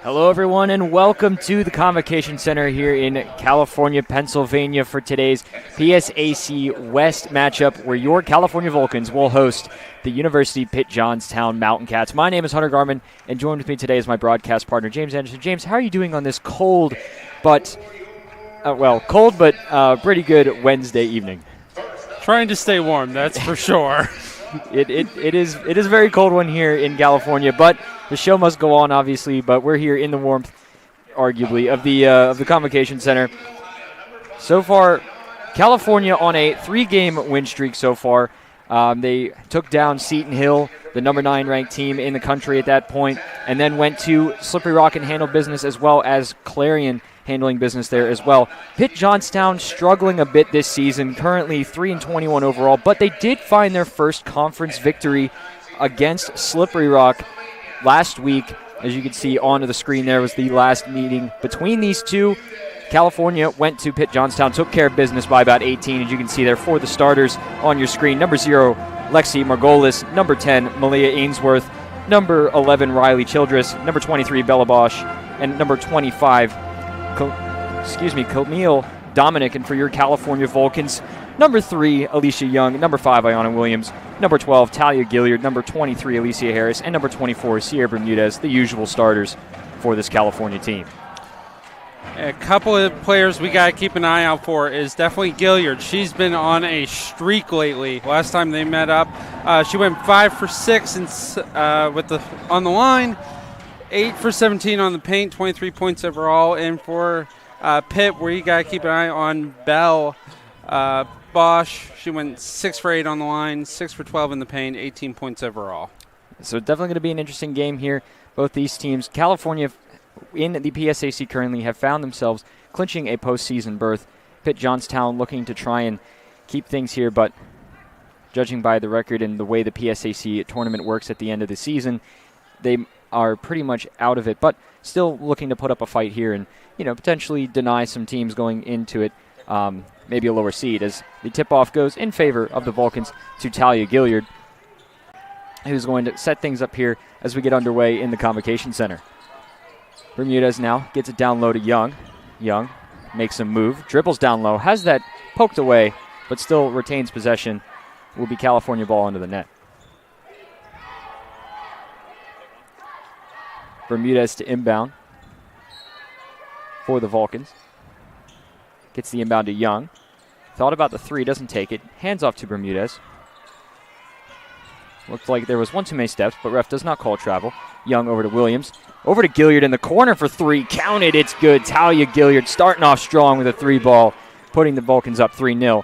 Hello, everyone, and welcome to the Convocation Center here in California, Pennsylvania for today's PSAC West matchup where your California Vulcans will host the University Pitt-Johnstown Mountain Cats. My name is Hunter Garman, and joined with me today is my broadcast partner, James Anderson. James, how are you doing on this cold but pretty good Wednesday evening? Trying to stay warm, that's for sure. It is a very cold one here in California, but the show must go on, obviously. But we're here in the warmth, arguably, of the Convocation Center. So far, California on a 3-game win streak so far. They took down Seton Hill, the number 9 ranked team in the country at that point, and then went to Slippery Rock and handled business, as well as Clarion handling business there as well. Pitt-Johnstown struggling a bit this season, currently 3-21 overall, but they did find their first conference victory against Slippery Rock last week. As you can see on the screen, there was the last meeting between these two. California went to Pitt-Johnstown, took care of business by about 18, as you can see there for the starters on your screen. Number 0, Lexi Margolis. Number 10, Malia Ainsworth. Number 11, Riley Childress. Number 23, Bella Bosch. And number 25, Camille Dominic. And for your California Vulcans, number 3, Alicia Young. Number 5, Ayana Williams. Number 12, Talia Gilliard. Number 23, Alicia Harris. And number 24, Sierra Bermudez, the usual starters for this California team. A couple of players we got to keep an eye out for is definitely Gilliard. She's been on a streak lately. Last time they met up, she went 5 for 6 on the line, 8 for 17 on the paint, 23 points overall. And for Pitt, where you got to keep an eye on Belle Bosch. She went 6 for 8 on the line, 6 for 12 in the paint, 18 points overall. So definitely going to be an interesting game here. Both these teams, California in the PSAC currently, have found themselves clinching a postseason berth. Pitt-Johnstown looking to try and keep things here, but judging by the record and the way the PSAC tournament works at the end of the season, they are pretty much out of it, but still looking to put up a fight here and, potentially deny some teams going into it maybe a lower seed, as the tip-off goes in favor of the Vulcans to Talia Gilliard, who's going to set things up here as we get underway in the Convocation Center. Bermudez now gets it down low to Young. Young makes a move, dribbles down low, has that poked away, but still retains possession. Will be California ball into the net. Bermudez to inbound for the Vulcans. Gets the inbound to Young. Thought about the 3, doesn't take it. Hands off to Bermudez. Looked like there was one too many steps, but ref does not call travel. Young over to Williams. Over to Gilliard in the corner for 3. Counted, it's good. Talia Gilliard starting off strong with a 3 ball, putting the Vulcans up 3-0.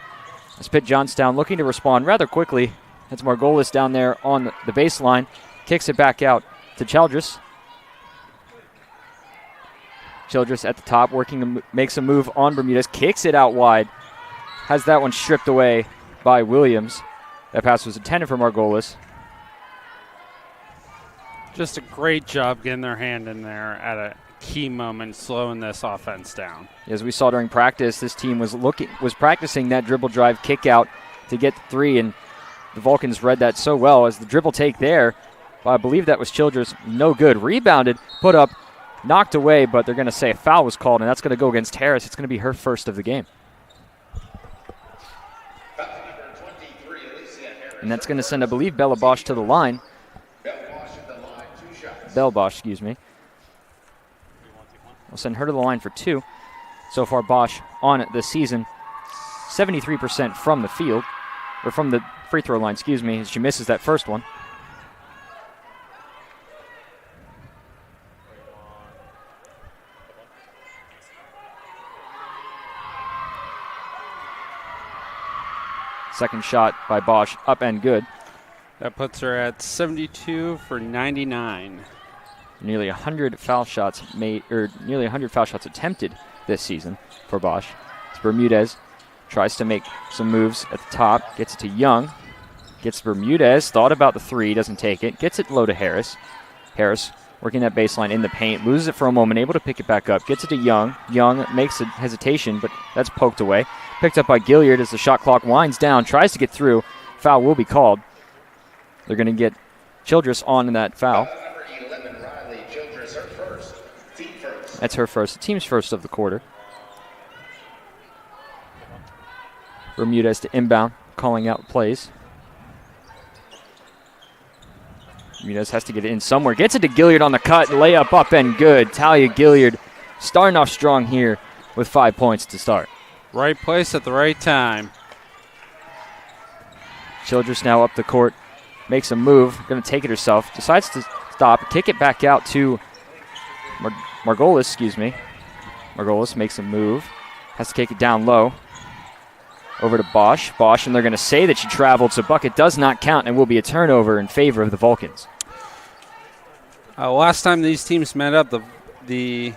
As Pitt-Johnstown looking to respond rather quickly. That's Margolis down there on the baseline. Kicks it back out to Childress. Childress at the top, makes a move on Bermudez. Kicks it out wide. Has that one stripped away by Williams. That pass was intended for Margolis. Just a great job getting their hand in there at a key moment, slowing this offense down. As we saw during practice, this team was practicing that dribble drive kick out to get the 3, and the Vulcans read that so well as the dribble take there. Well, I believe that was Childress. No good. Rebounded, put up, knocked away, but they're going to say a foul was called, and that's going to go against Harris. It's going to be her first of the game. And that's going to send, I believe, Bella Bosch to the line. Belle Bosch, excuse me. We'll send her to the line for 2. So far, Bosch on the season, 73% from the field, or from the free throw line, excuse me, as she misses that first one. Second shot by Bosch, up and good. That puts her at 72 for 99. Nearly 100 foul shots attempted this season for Bosch. It's Bermudez tries to make some moves at the top, gets it to Young, gets Bermudez, thought about the 3, doesn't take it, gets it low to Harris. Harris working that baseline in the paint, loses it for a moment, able to pick it back up, gets it to Young. Young makes a hesitation, but that's poked away. Picked up by Gilliard as the shot clock winds down, tries to get through. Foul will be called. They're going to get Childress on in that foul. That's her first, the team's first of the quarter. Bermudez to inbound, calling out plays. Bermudez has to get it in somewhere. Gets it to Gilliard on the cut. Layup up and good. Talia Gilliard starting off strong here with 5 points to start. Right place at the right time. Childress now up the court. Makes a move. Going to take it herself. Decides to stop. Kick it back out to Margolis, Margolis makes a move. Has to kick it down low. Over to Bosch. Bosch, and they're going to say that she traveled, so bucket does not count and will be a turnover in favor of the Vulcans. Last time these teams met up, the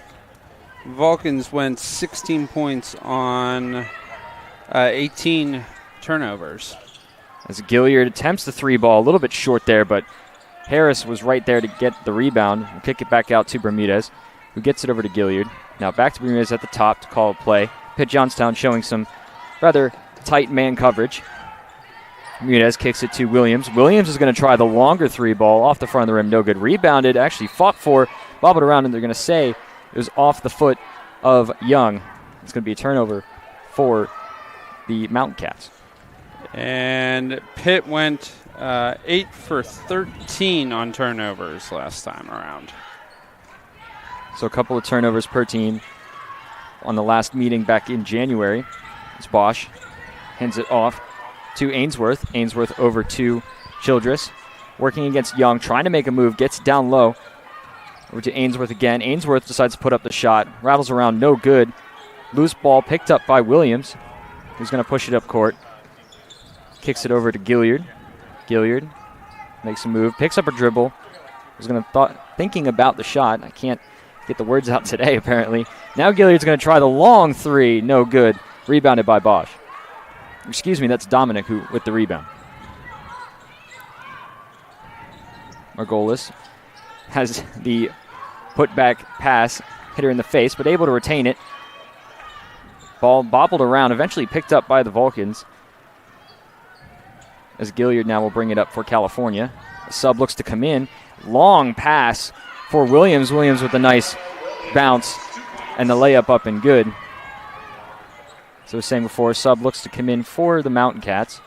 Vulcans went 16 points on 18 turnovers. As Gilliard attempts the three ball, a little bit short there, but Harris was right there to get the rebound. We'll kick it back out to Bermudez, who gets it over to Gilliard. Now back to Bermudez at the top to call a play. Pitt-Johnstown showing some rather tight man coverage. Bermudez kicks it to Williams. Williams is going to try the longer three ball off the front of the rim. No good. Rebounded, actually fought for, bobbled around, and they're going to say it was off the foot of Young. It's going to be a turnover for the Mountain Cats. And Pitt went 8 for 13 on turnovers last time around. So a couple of turnovers per team on the last meeting back in January. As Bosch hands it off to Ainsworth. Ainsworth over to Childress. Working against Young, trying to make a move, gets down low. Over to Ainsworth again. Ainsworth decides to put up the shot. Rattles around, no good. Loose ball picked up by Williams, who's going to push it up court. Kicks it over to Gilliard. Gilliard makes a move, picks up a dribble. Was going to thinking about the shot. I can't get the words out today, apparently. Now Gilliard's going to try the long three. No good. Rebounded by Bosch. Excuse me, that's Dominic who with the rebound. Margolis has the put-back pass, hit her in the face, but able to retain it. Ball bobbled around, eventually picked up by the Vulcans. As Gilliard now will bring it up for California. A sub looks to come in. Long pass for Williams. Williams with a nice bounce and the layup up and good. So same before, sub looks to come in for the Mountain Cats.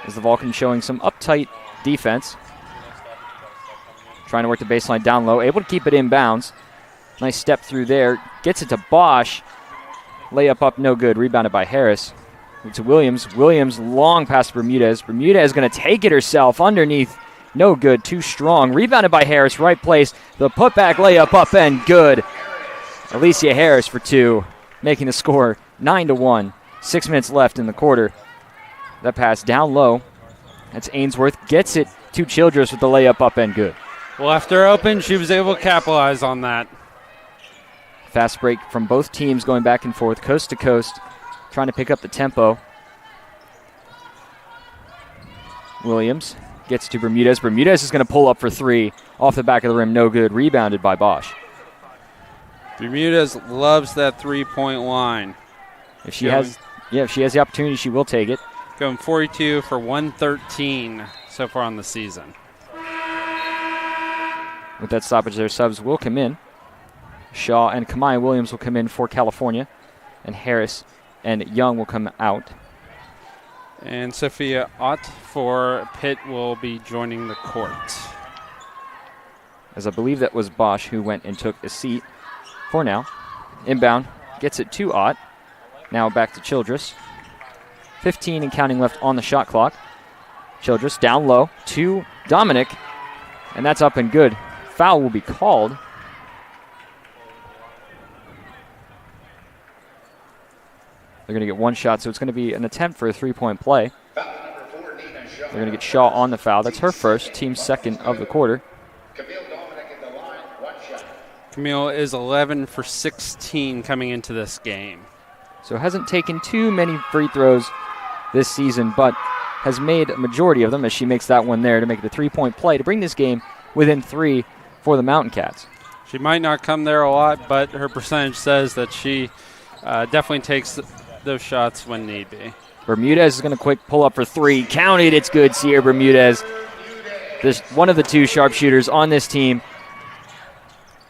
As the Vulcans showing some uptight defense. Trying to work the baseline down low. Able to keep it in bounds. Nice step through there. Gets it to Bosch. Layup up no good. Rebounded by Harris. To Williams. Williams long pass to Bermudez. Bermudez is going to take it herself underneath. No good. Too strong. Rebounded by Harris. Right place. The putback layup up and good. Alicia Harris for two. Making the score 9-1. 6 minutes left in the quarter. That pass down low. That's Ainsworth. Gets it to Childress with the layup up and good. Left her open. She was able to capitalize on that. Fast break from both teams going back and forth, coast to coast, trying to pick up the tempo. Williams gets to Bermudez. Bermudez is going to pull up for three. Off the back of the rim, no good. Rebounded by Bosch. Bermudez loves that three-point line. If she has the opportunity, she will take it. Going 42 for 113 so far on the season. With that stoppage, their subs will come in. Shaw and Kamaya Williams will come in for California, and Harris and Young will come out. And Sophia Ott for Pitt will be joining the court. As I believe that was Bosch who went and took a seat for now. Inbound, gets it to Ott. Now back to Childress. 15 and counting left on the shot clock. Childress down low to Dominic, and that's up and good. Foul will be called. They're going to get one shot, so it's going to be an attempt for a three-point play. They're going to get Shaw on the foul. That's her first, team second of the quarter. Camille is 11 for 16 coming into this game. So hasn't taken too many free throws this season, but has made a majority of them as she makes that one there to make it a three-point play to bring this game within three for the Mountain Cats. She might not come there a lot, but her percentage says that she definitely takes those shots when need be. Bermudez is going to quick pull up for three. Counted. It's good. Sierra Bermudez. There's one of the two sharpshooters on this team.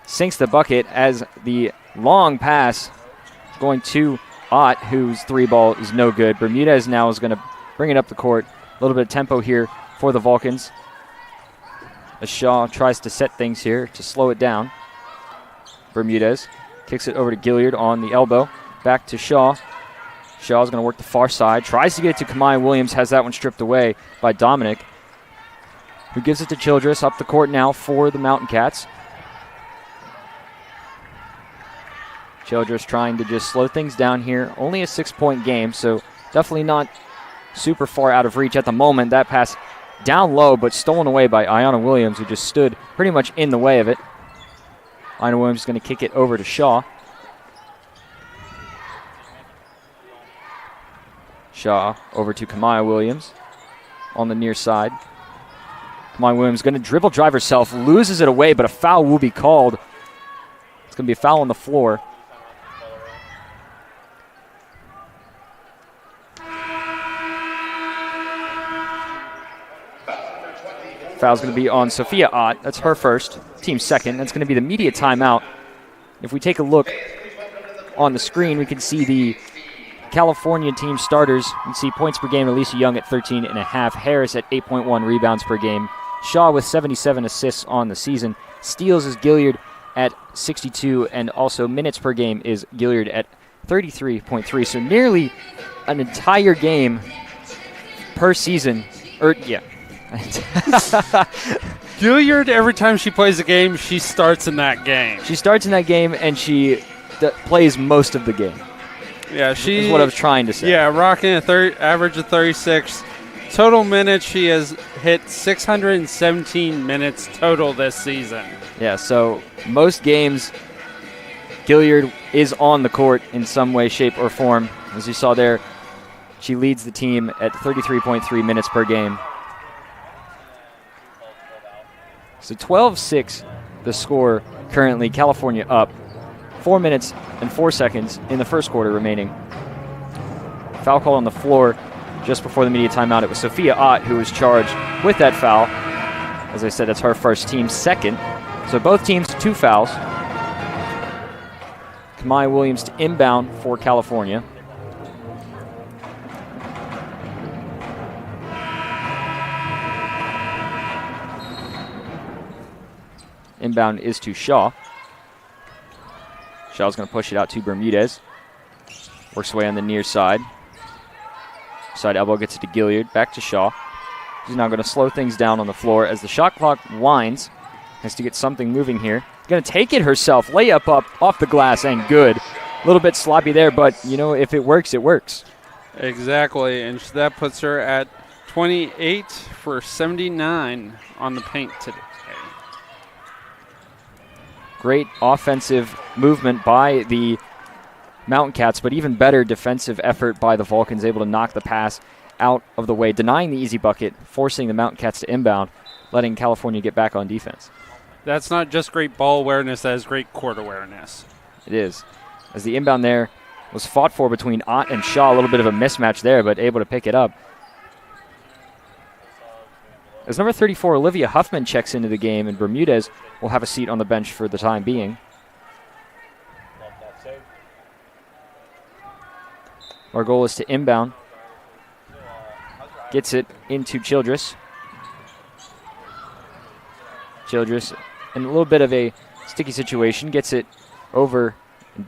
sinks the bucket as the long pass is going to Ott, whose three ball is no good. Bermudez now is going to bring it up the court. A little bit of tempo here for the Vulcans. As Shaw tries to set things here to slow it down. Bermudez kicks it over to Gilliard on the elbow. Back to Shaw. Shaw's going to work the far side. Tries to get it to Kamaya Williams. Has that one stripped away by Dominic, who gives it to Childress. Up the court now for the Mountain Cats. Childress trying to just slow things down here. Only a 6-point game, so definitely not super far out of reach at the moment. That pass down low, but stolen away by Ayanna Williams, who just stood pretty much in the way of it. Ayanna Williams is going to kick it over to Shaw. Shaw over to Kamaya Williams on the near side. Kamaya Williams going to dribble drive herself, loses it away, but a foul will be called. It's going to be a foul on the floor. Foul's going to be on Sophia Ott. That's her first, team second. That's going to be the media timeout. If we take a look on the screen, we can see the California team starters. You can see points per game, Alicia Young at 13.5, Harris at 8.1 rebounds per game, Shaw with 77 assists on the season. Steals is Gilliard at 62, and also minutes per game is Gilliard at 33.3. So nearly an entire game per season. Gilliard, every time she plays a game, she starts in that game. She starts in that game, and she plays most of the game. Yeah, is what I was trying to say. Yeah, rocking average of 36. Total minutes, she has hit 617 minutes total this season. Yeah, so most games, Gilliard is on the court in some way, shape, or form. As you saw there, she leads the team at 33.3 minutes per game. So 12-6, the score currently. California up. 4 minutes and 4 seconds in the first quarter remaining. Foul call on the floor just before the media timeout. It was Sophia Ott who was charged with that foul. As I said, that's her first, team second. So both teams, 2 fouls. Kamaya Williams to inbound for California. Inbound is to Shaw. Shaw's going to push it out to Bermudez. Works away on the near side. Side elbow gets it to Gilliard. Back to Shaw. He's now going to slow things down on the floor as the shot clock winds. Has to get something moving here. Going to take it herself. Layup up off the glass and good. A little bit sloppy there, but, you know, if it works, it works. Exactly, and that puts her at 28 for 79 on the paint today. Great offensive movement by the Mountain Cats, but even better defensive effort by the Vulcans, able to knock the pass out of the way, denying the easy bucket, forcing the Mountain Cats to inbound, letting California get back on defense. That's not just great ball awareness, that is great court awareness. It is. As the inbound there was fought for between Ott and Shaw, a little bit of a mismatch there, but able to pick it up. As number 34, Olivia Huffman checks into the game, and Bermudez will have a seat on the bench for the time being. Our goal is to inbound. Gets it into Childress. Childress in a little bit of a sticky situation. Gets it over,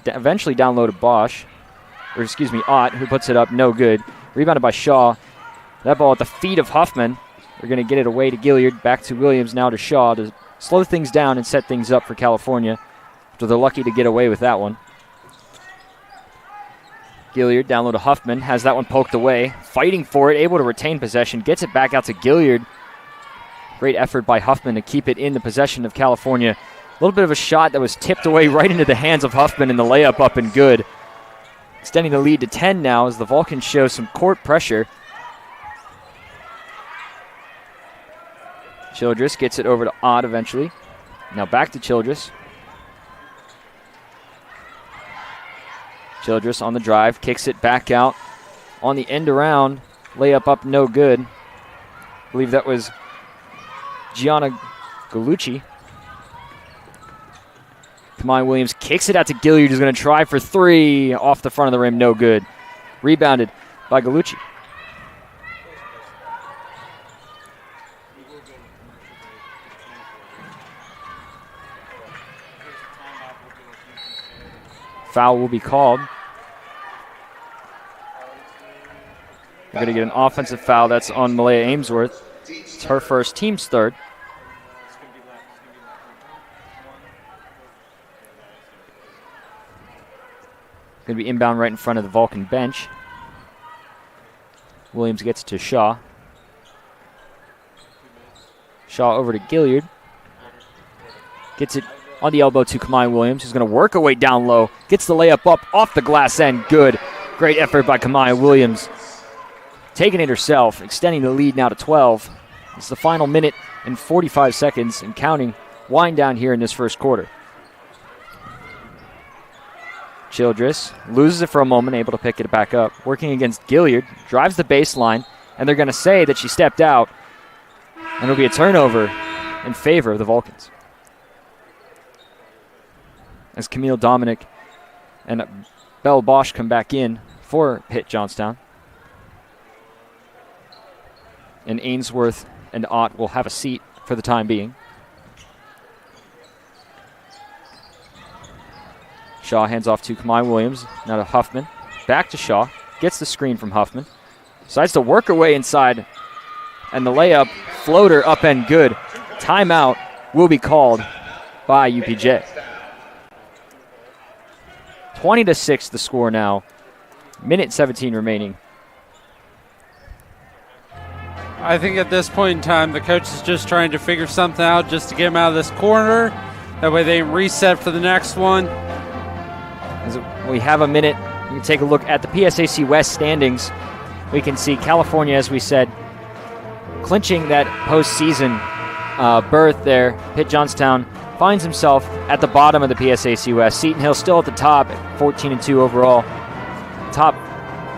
eventually down low to Ott, who puts it up, no good. Rebounded by Shaw. That ball at the feet of Huffman. They're going to get it away to Gilliard. Back to Williams, now to Shaw to slow things down and set things up for California. So they're lucky to get away with that one. Gilliard down low to Huffman. Has that one poked away. Fighting for it, able to retain possession. Gets it back out to Gilliard. Great effort by Huffman to keep it in the possession of California. A little bit of a shot that was tipped away right into the hands of Huffman, and the layup up and good. Extending the lead to 10 now as the Vulcans show some court pressure. Childress gets it over to Ott eventually. Now back to Childress. Childress on the drive, kicks it back out on the end around. Layup up, no good. I believe that was Gianna Galucci. Kamai Williams kicks it out to Gilliard, who's going to try for three. Off the front of the rim, no good. Rebounded by Gallucci. Foul will be called. We're going to get an offensive foul. That's on Malaya Amesworth. It's her first, team's third. Going to be inbound right in front of the Vulcan bench. Williams gets it to Shaw. Shaw over to Gilliard. Gets it on the elbow to Kamai Williams, who's going to work her way down low. Gets the layup up off the glass end. Good. Great effort by Kamai Williams. Taking it herself, extending the lead now to 12. It's the final minute and 45 seconds and counting. Wind down here in this first quarter. Childress loses it for a moment, able to pick it back up. Working against Gilliard, drives the baseline, and they're going to say that she stepped out. And it'll be a turnover in favor of the Vulcans. As Camille Dominic and Belle Bosch come back in for Pitt-Johnstown. And Ainsworth and Ott will have a seat for the time being. Shaw hands off to Kamai Williams, now to Huffman. Back to Shaw, gets the screen from Huffman. Decides to work her way inside, and the layup, floater, up and good. Timeout will be called by UPJ. 20-6 the score now. Minute 17 remaining. I think at this point in time, the coach is just trying to figure something out just to get him out of this corner. That way they can reset for the next one. As we have a minute, you can take a look at the PSAC West standings. We can see California, as we said, clinching that postseason berth there. Pitt-Johnstown finds himself at the bottom of the PSAC West. Seton Hill still at the top at 14-2 overall. Top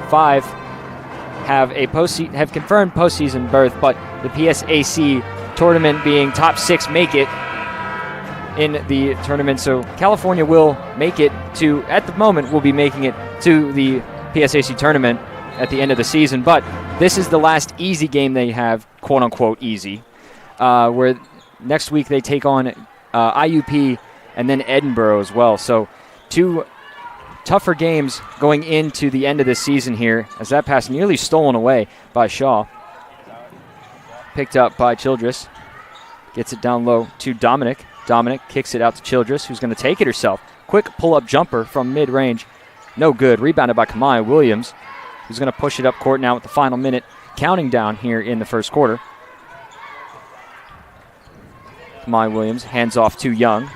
five have confirmed postseason berth, but the PSAC tournament being top six make it in the tournament. So California will make it to, at the moment, will be making it to the PSAC tournament at the end of the season. But this is the last easy game they have, quote unquote easy, where next week they take on IUP and then Edinburgh as well. So two tougher games going into the end of this season here, as that pass nearly stolen away by Shaw. Picked up by Childress. Gets it down low to Dominic. Dominic kicks it out to Childress, who's going to take it herself. Quick pull-up jumper from mid-range. No good. Rebounded by Kamai Williams, who's going to push it up court now with the final minute counting down here in the first quarter. Kamai Williams hands off to Young.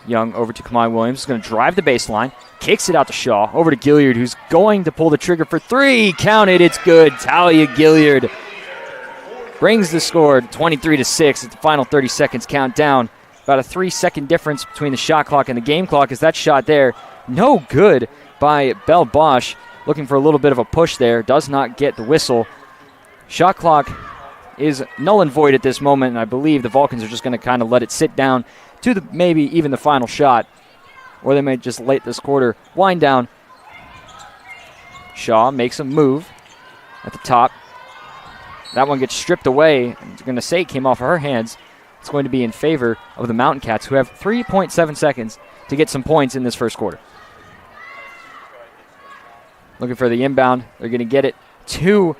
Young over to Kamai Williams, is going to drive the baseline. Kicks it out to Shaw, over to Gilliard, who's going to pull the trigger for three. Counted, it's good. Talia Gilliard brings the score 23-6 at the final 30 seconds count down. About a 3-second difference between the shot clock and the game clock, as that shot there, no good by Belle Bosch. Looking for a little bit of a push there, does not get the whistle. Shot clock is null and void at this moment, and I believe the Vulcans are just going to kind of let it sit down to the maybe even the final shot. Or they may just late this quarter wind down. Shaw makes a move at the top. That one gets stripped away. I'm going to say it came off of her hands. It's going to be in favor of the Mountain Cats, who have 3.7 seconds to get some points in this first quarter. Looking for the inbound. They're going to get it to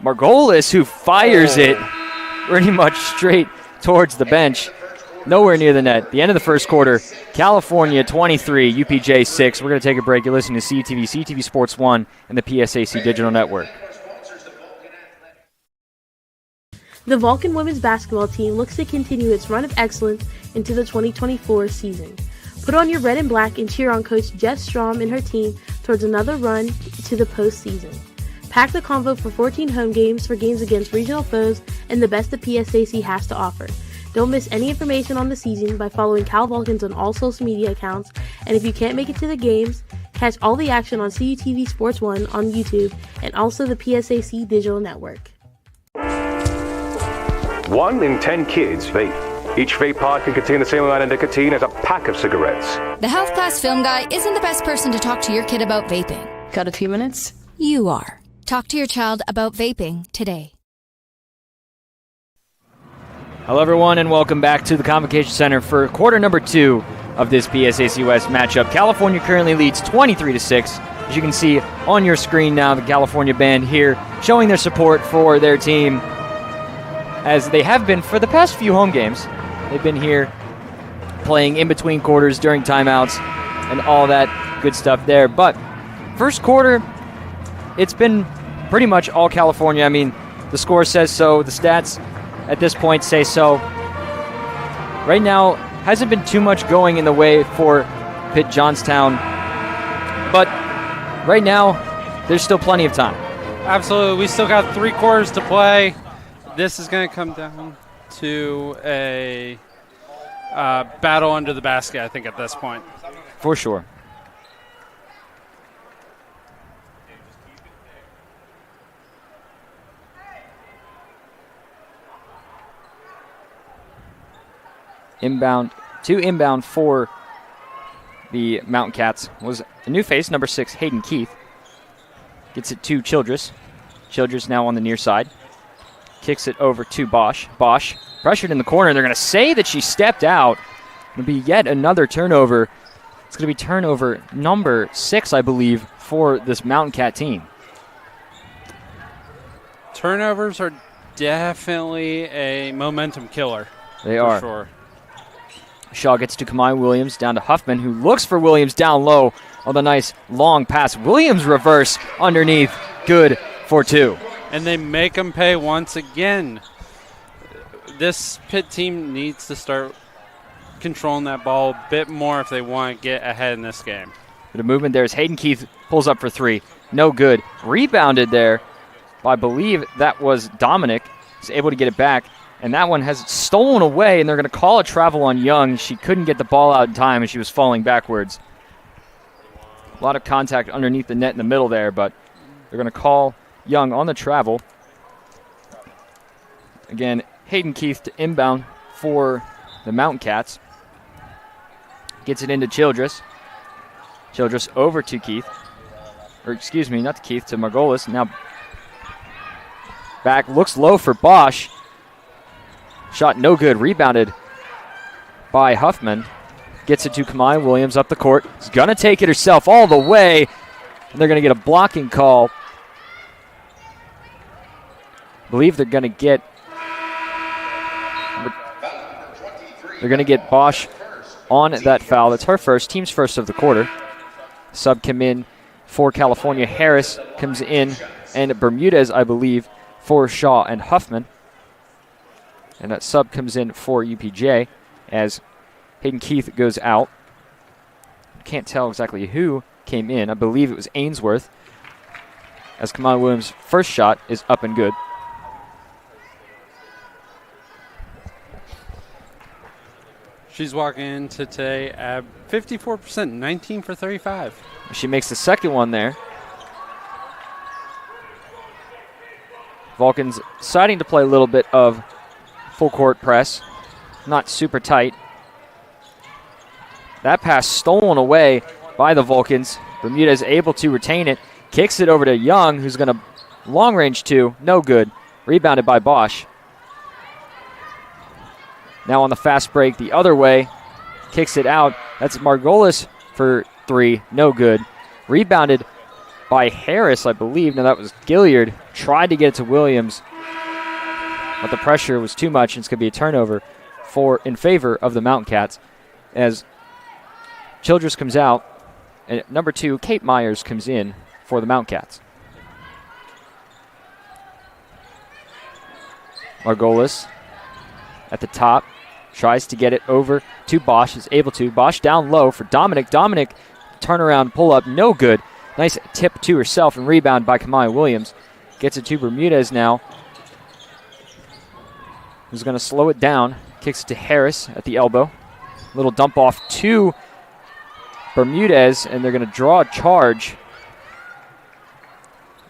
Margolis, who fires it pretty much straight towards the bench. Nowhere near the net. The end of the first quarter, California 23, UPJ 6. We're going to take a break. You're listening to CTV, CTV Sports 1, and the PSAC Digital Network. The Vulcan women's basketball team looks to continue its run of excellence into the 2024 season. Put on your red and black and cheer on Coach Jeff Strom and her team towards another run to the postseason. Pack the convo for 14 home games for games against regional foes and the best the PSAC has to offer. Don't miss any information on the season by following Cal Vulcans on all social media accounts, and if you can't make it to the games, catch all the action on CUTV Sports 1 on YouTube and also the PSAC Digital Network. 1 in 10 kids vape. Each vape pod can contain the same amount of nicotine as a pack of cigarettes. The health class film guy isn't the best person to talk to your kid about vaping. Got a few minutes? You are. Talk to your child about vaping today. Hello, everyone, and welcome back to the Convocation Center for quarter number 2 of this PSAC West matchup. California currently leads 23-6. As you can see on your screen now, the California band here showing their support for their team, as they have been for the past few home games. They've been here playing in between quarters during timeouts and all that good stuff there. But first quarter, it's been pretty much all California. I mean, the score says so. The stats at this point say so. Right now, hasn't been too much going in the way for Pitt-Johnstown. But right now, there's still plenty of time. Absolutely. We still got 3 quarters to play. This is going to come down to a battle under the basket, I think, at this point. For sure. Two inbound for the Mountain Cats was a new face, number 6, Hayden Keith. Gets it to Childress. Childress now on the near side. Kicks it over to Bosch. Bosch pressured in the corner. They're going to say that she stepped out. It'll be yet another turnover. It's going to be turnover number 6, I believe, for this Mountain Cat team. Turnovers are definitely a momentum killer. They are. For sure. Shaw gets to Kamai Williams, down to Huffman, who looks for Williams down low on the nice long pass. Williams reverse underneath. Good for 2. And they make them pay once again. This Pitt team needs to start controlling that ball a bit more if they want to get ahead in this game. The movement there is Hayden Keith pulls up for 3. No good. Rebounded there by, I believe that was Dominic. He's able to get it back. And that one has stolen away, and they're going to call a travel on Young. She couldn't get the ball out in time, and she was falling backwards. A lot of contact underneath the net in the middle there, but they're going to call Young on the travel. Again, Hayden Keith to inbound for the Mountain Cats. Gets it into Childress. Childress over to Keith. Or excuse me, not to Keith, to Margolis. Now back, looks low for Bosch. Shot no good. Rebounded by Huffman. Gets it to Kamai Williams up the court. She's going to take it herself all the way. And they're going to get a blocking call. I believe they're going to get Bosch on that foul. That's her first, team's first of the quarter. Sub come in for California. Harris comes in, and Bermudez, I believe, for Shaw and Huffman. And that sub comes in for UPJ as Hayden Keith goes out. Can't tell exactly who came in. I believe it was Ainsworth, as Kamai Williams' first shot is up and good. She's walking into today at 54%, 19 for 35. She makes the second one there. Vulcans deciding to play a little bit of full court press, not super tight. That pass stolen away by the Vulcans. Bermudez able to retain it, kicks it over to Young, who's going to long range 2, no good. Rebounded by Bosch. Now on the fast break the other way, kicks it out. That's Margolis for 3, no good. Rebounded by Harris, I believe. Now that was Gilliard. Tried to get it to Williams, but the pressure was too much, and it's going to be a turnover in favor of the Mountain Cats as Childress comes out, and number 2, Kate Myers, comes in for the Mountain Cats. Margolis at the top, tries to get it over to Bosch, is able to. Bosch down low for Dominic. Dominic, turnaround, pull up, no good. Nice tip to herself and rebound by Kamai Williams. Gets it to Bermudez now, who's going to slow it down. Kicks it to Harris at the elbow. Little dump off to Bermudez, and they're going to draw a charge.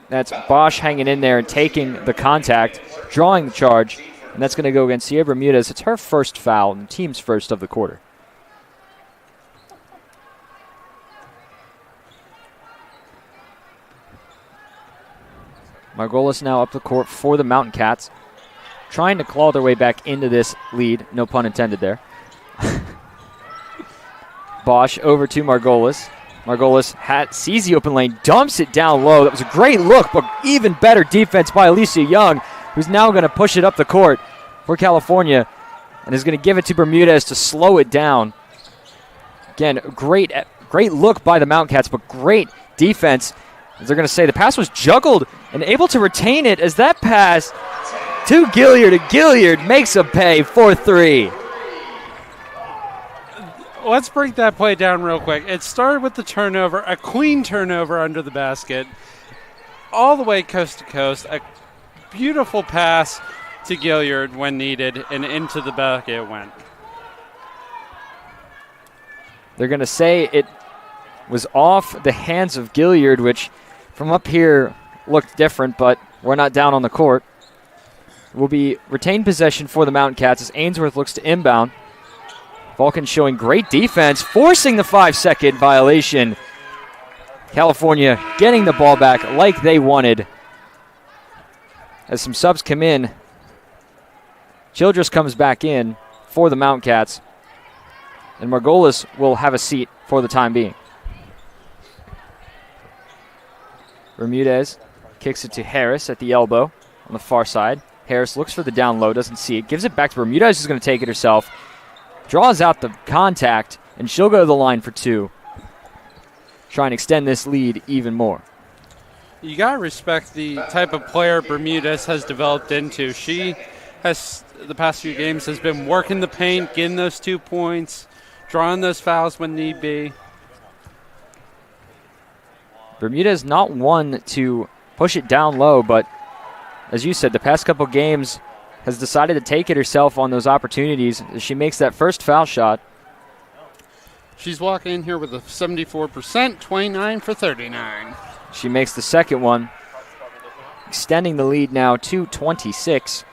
That's Bosch hanging in there and taking the contact, drawing the charge. And that's going to go against Sierra Bermudez. It's her first foul and the team's first of the quarter. Margolis now up the court for the Mountain Cats, trying to claw their way back into this lead. No pun intended there. Bosch over to Margolis. Margolis sees the open lane, dumps it down low. That was a great look, but even better defense by Alicia Young, who's now going to push it up the court for California and is going to give it to Bermudez to slow it down. Again, great look by the Mountain Cats, but great defense. As they're going to say, the pass was juggled and able to retain it as that pass to Gilliard. Gilliard makes a pay for 3. Let's break that play down real quick. It started with the turnover, a clean turnover under the basket, all the way coast to coast. A beautiful pass to Gilliard when needed, and into the bucket it went. They're going to say it was off the hands of Gilliard, which from up here looked different, but we're not down on the court. It will be retained possession for the Mountain Cats as Ainsworth looks to inbound. Vulcan showing great defense, forcing the 5-second violation. California getting the ball back like they wanted. As some subs come in, Childress comes back in for the Mountain Cats, and Margolis will have a seat for the time being. Bermudez kicks it to Harris at the elbow on the far side. Harris looks for the down low, doesn't see it, gives it back to Bermudez, who's going to take it herself. Draws out the contact, and she'll go to the line for 2. Try and extend this lead even more. You got to respect the type of player Bermudez has developed into. She has, the past few games, has been working the paint, getting those 2 points, drawing those fouls when need be. Bermudez not one to push it down low, but as you said, the past couple games has decided to take it herself on those opportunities as she makes that first foul shot. She's walking in here with a 74%, 29 for 39. She makes the second one, extending the lead now to 26.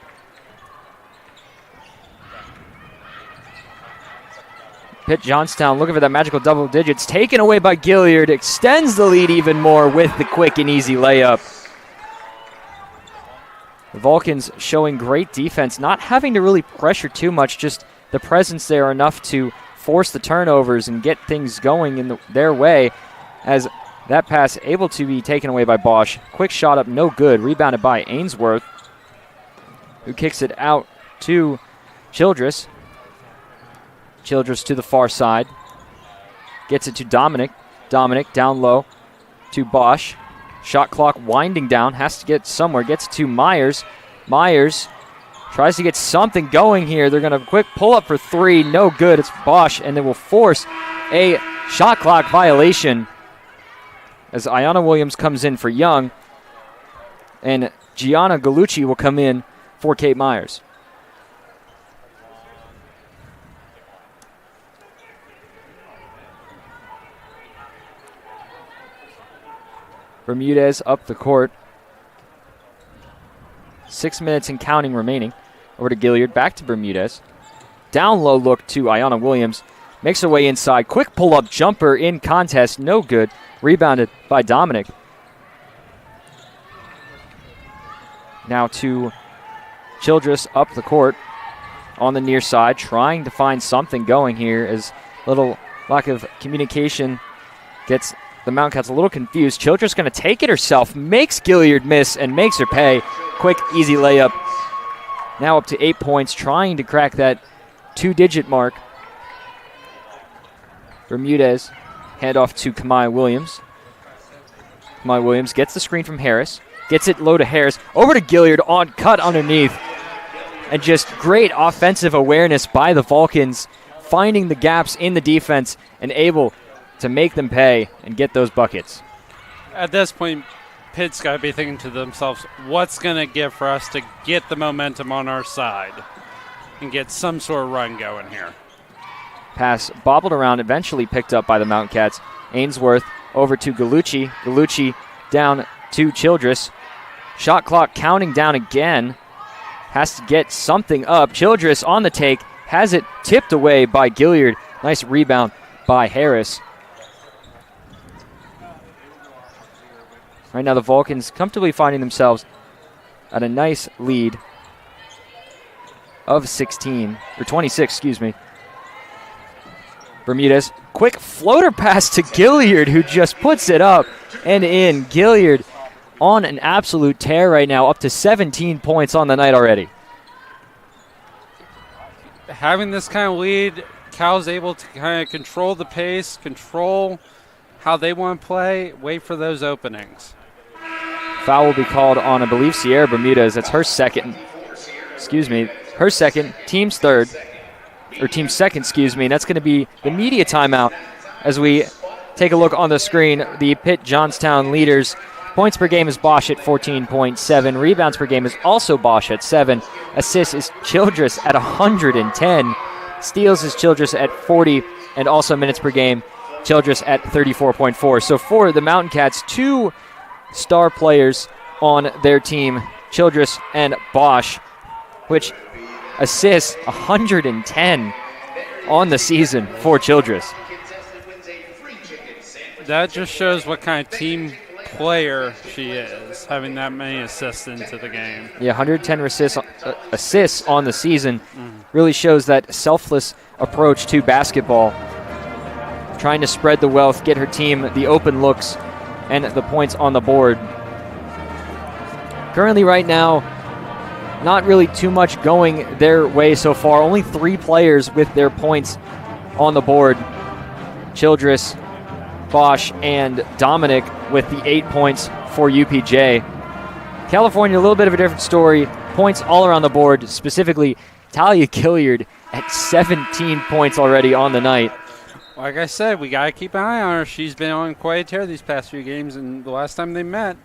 Pitt-Johnstown looking for that magical double digits, taken away by Gilliard, extends the lead even more with the quick and easy layup. The Vulcans showing great defense, not having to really pressure too much, just the presence there enough to force the turnovers and get things going in their way, as that pass able to be taken away by Bosch. Quick shot up, no good, rebounded by Ainsworth, who kicks it out to Childress. Childress to the far side, gets it to Dominic. Dominic down low to Bosch. Shot clock winding down, has to get somewhere, gets to Myers. Myers tries to get something going here. They're going to quick pull up for 3, no good. It's Bosch, and they will force a shot clock violation as Ayana Williams comes in for Young, and Gianna Gallucci will come in for Kate Myers. Bermudez up the court. 6 minutes and counting remaining. Over to Gilliard, back to Bermudez. Down low look to Ayana Williams. Makes her way inside. Quick pull-up jumper in contest. No good. Rebounded by Dominic. Now to Childress up the court on the near side. Trying to find something going here as little lack of communication gets the Mountain Cats a little confused. Childress going to take it herself, makes Gilliard miss, and makes her pay. Quick, easy layup. Now up to 8 points, trying to crack that 2-digit mark. Bermudez, handoff to Kamai Williams. Kamai Williams gets the screen from Harris, gets it low to Harris, over to Gilliard on cut underneath. And just great offensive awareness by the Vulcans, finding the gaps in the defense and able to make them pay and get those buckets. At this point, Pitt's got to be thinking to themselves, what's going to give for us to get the momentum on our side and get some sort of run going here? Pass bobbled around, eventually picked up by the Mountain Cats. Ainsworth over to Gallucci. Gallucci down to Childress. Shot clock counting down again. has to get something up. Childress on the take, has it tipped away by Gilliard. Nice rebound by Harris. Right now the Vulcans comfortably finding themselves at a nice lead of 26, excuse me. Bermudez, quick floater pass to Gilliard, who just puts it up and in. Gilliard on an absolute tear right now, up to 17 points on the night already. Having this kind of lead, Cal's able to kind of control the pace, control how they want to play, wait for those openings. Foul will be called on, I believe, Sierra Bermudez. That's her second. Her second, team's third. Or team's second, and that's going to be the media timeout as we take a look on the screen. The Pitt-Johnstown leaders. Points per game is Bosch at 14.7. Rebounds per game is also Bosch at 7. Assists is Childress at 110. Steals is Childress at 40. And also minutes per game, Childress at 34.4. So for the Mountain Cats, 2 star players on their team, Childress and Bosch, which assists 110 on the season for Childress. That just shows what kind of team player she is, having that many assists into the game. Yeah, 110 assists on the season really shows that selfless approach to basketball, trying to spread the wealth, get her team the open looks and the points on the board. Currently right now, not really too much going their way so far. Only 3 players with their points on the board. Childress, Bosch, and Dominic with the 8 points for UPJ. California, a little bit of a different story. Points all around the board, specifically Talia Gilliard at 17 points already on the night. Like I said, we got to keep an eye on her. She's been on quite a tear these past few games, and the last time they met,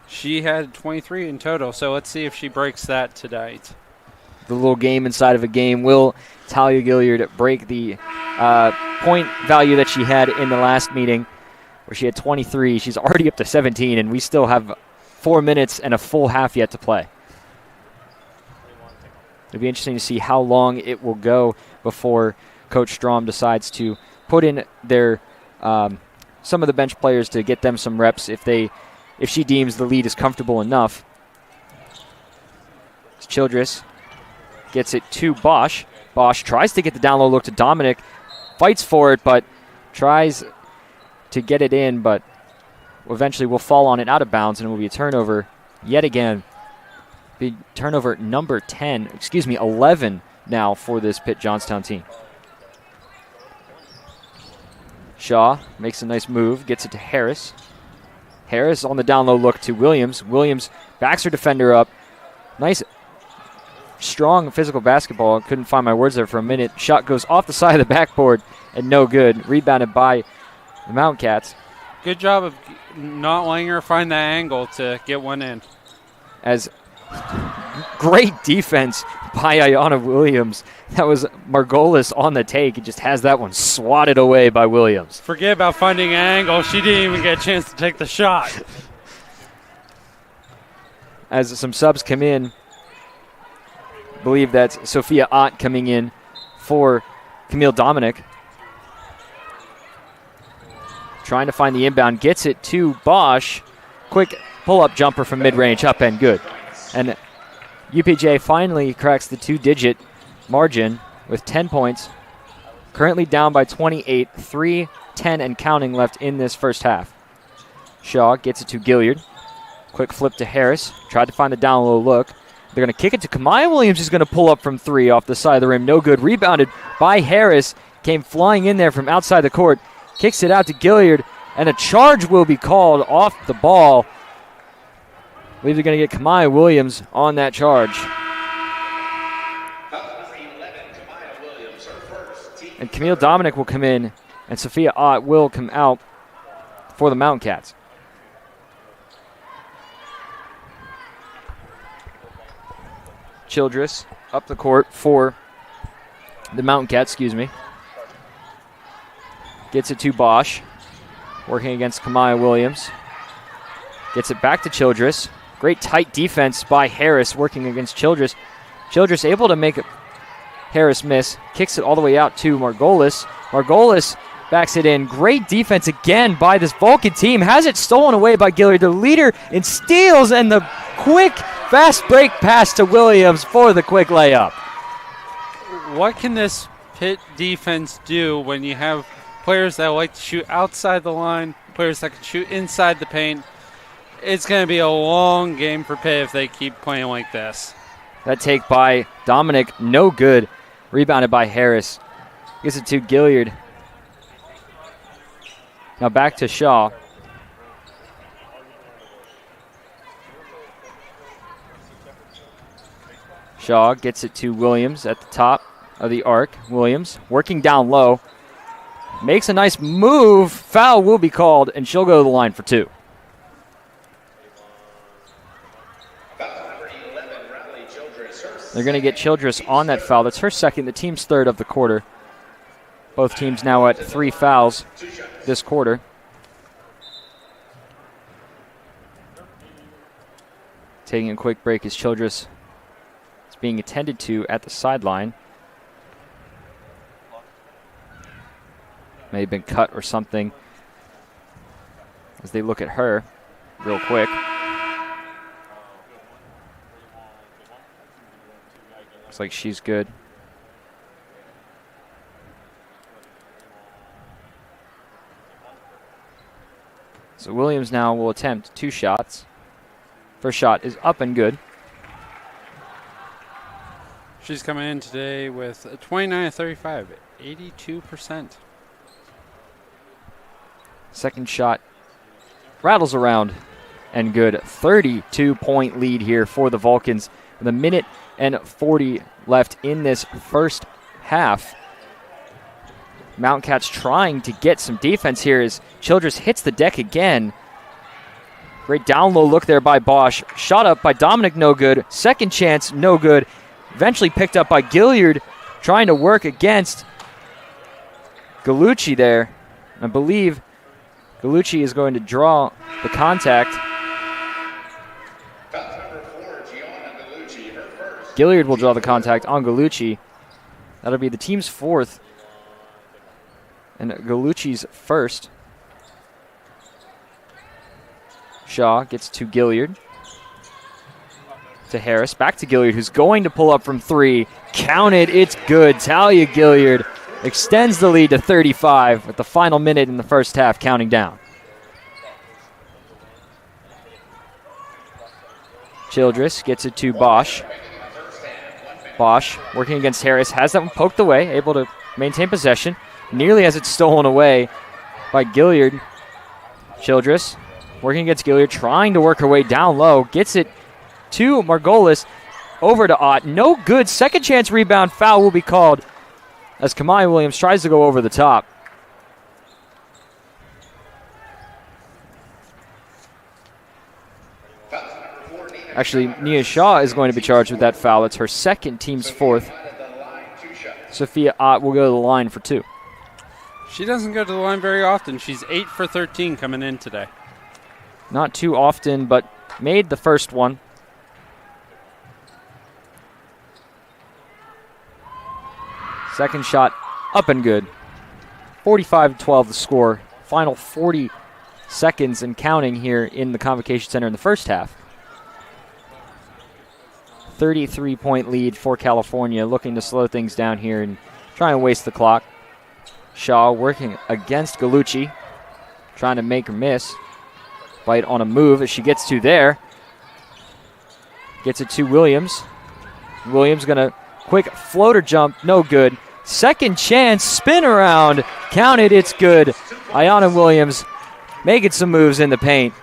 she had 23 in total, so let's see if she breaks that tonight. The little game inside of a game. Will Talia Gilliard break the point value that she had in the last meeting where she had 23? She's already up to 17, and we still have 4 minutes and a full half yet to play. It'll be interesting to see how long it will go before Coach Strom decides to put in their some of the bench players to get them some reps if she deems the lead is comfortable enough. Childress gets it to Bosch. Bosch tries to get the down low look to Dominic. Fights for it, but tries to get it in, but eventually will fall on it out of bounds, and it will be a turnover yet again. Be turnover number 11 now for this Pitt-Johnstown team. Shaw makes a nice move, gets it to Harris. Harris on the down low look to Williams. Williams backs her defender up. Nice, strong physical basketball. Couldn't find my words there for a minute. Shot goes off the side of the backboard and no good. Rebounded by the Mountain Cats. Good job of not letting her find that angle to get one in. As great defense by Ayanna Williams. That was Margolis on the take. He just has that one swatted away by Williams. Forget about finding an angle. She didn't even get a chance to take the shot. As some subs come in, I believe that's Sophia Ott coming in for Camille Dominic. Trying to find the inbound. Gets it to Bosch. Quick pull-up jumper from mid-range. Up and good. And UPJ finally cracks the 2-digit margin with 10 points. Currently down by 28. 3-10 and counting left in this first half. Shaw gets it to Gilliard. Quick flip to Harris. Tried to find the down low look. They're going to kick it to Kamaya Williams, who's going to pull up from 3 off the side of the rim. No good. Rebounded by Harris. Came flying in there from outside the court. Kicks it out to Gilliard. And a charge will be called off the ball. I believe they're going to get Kamaya Williams on that charge. And Camille Dominic will come in, and Sophia Ott will come out for the Mountain Cats. Childress up the court for the Mountain Cats, Gets it to Bosch, working against Kamaya Williams. Gets it back to Childress. Great tight defense by Harris, working against Childress. Childress able to make Harris miss. Kicks it all the way out to Margolis. Margolis backs it in. Great defense again by this Vulcan team. Has it stolen away by Gilliard, the leader in steals, and the quick, fast break pass to Williams for the quick layup. What can this Pitt defense do when you have players that like to shoot outside the line, players that can shoot inside the paint? It's going to be a long game for Pitt if they keep playing like this. That take by Dominic, no good. Rebounded by Harris. Gives it to Gilliard. Now back to Shaw. Shaw gets it to Williams at the top of the arc. Williams working down low. Makes a nice move. Foul will be called, and she'll go to the line for 2. They're going to get Childress on that foul. That's her second, the team's third of the quarter. Both teams now at 3 fouls this quarter. Taking a quick break is Childress. It's being attended to at the sideline. May have been cut or something as they look at her real quick. Looks like she's good. So Williams now will attempt 2 shots. First shot is up and good. She's coming in today with a 29 of 35, 82%. Second shot rattles around and good. 32-point lead here for the Vulcans with a minute and 40 left in this first half. Mountain Cats trying to get some defense here as Childress hits the deck again. Great down low look there by Bosch. Shot up by Dominic, no good. Second chance, no good. Eventually picked up by Gilliard, trying to work against Gallucci there. I believe Gallucci is going to draw the contact. Gilliard will draw the contact on Gallucci. That'll be the team's 4th. And Gallucci's first. Shaw gets to Gilliard. To Harris. Back to Gilliard, who's going to pull up from 3. Counted. It's good. Talia Gilliard extends the lead to 35 with the final minute in the first half counting down. Childress gets it to Bosch. Bosch working against Harris. Has that one poked away. Able to maintain possession. Nearly has it stolen away by Gilliard. Childress working against Gilliard, trying to work her way down low. Gets it to Margolis. Over to Ott. No good. Second chance rebound. Foul will be called as Kamai Williams tries to go over the top. Actually, Nia Shaw is going to be charged with that foul. It's her second, team's 4th. Sophia Ott will go to the line for 2. She doesn't go to the line very often. She's 8 for 13 coming in today. Not too often, but made the first one. Second shot up and good. 45-12 the score. Final 40 seconds and counting here in the Convocation Center in the first half. 33-point lead for California, looking to slow things down here and try and waste the clock. Shaw working against Gallucci, trying to make her miss. Fight on a move as she gets to there. Gets it to Williams. Williams gonna quick floater jump, no good. Second chance, spin around, counted, it's good. Ayana Williams making some moves in the paint.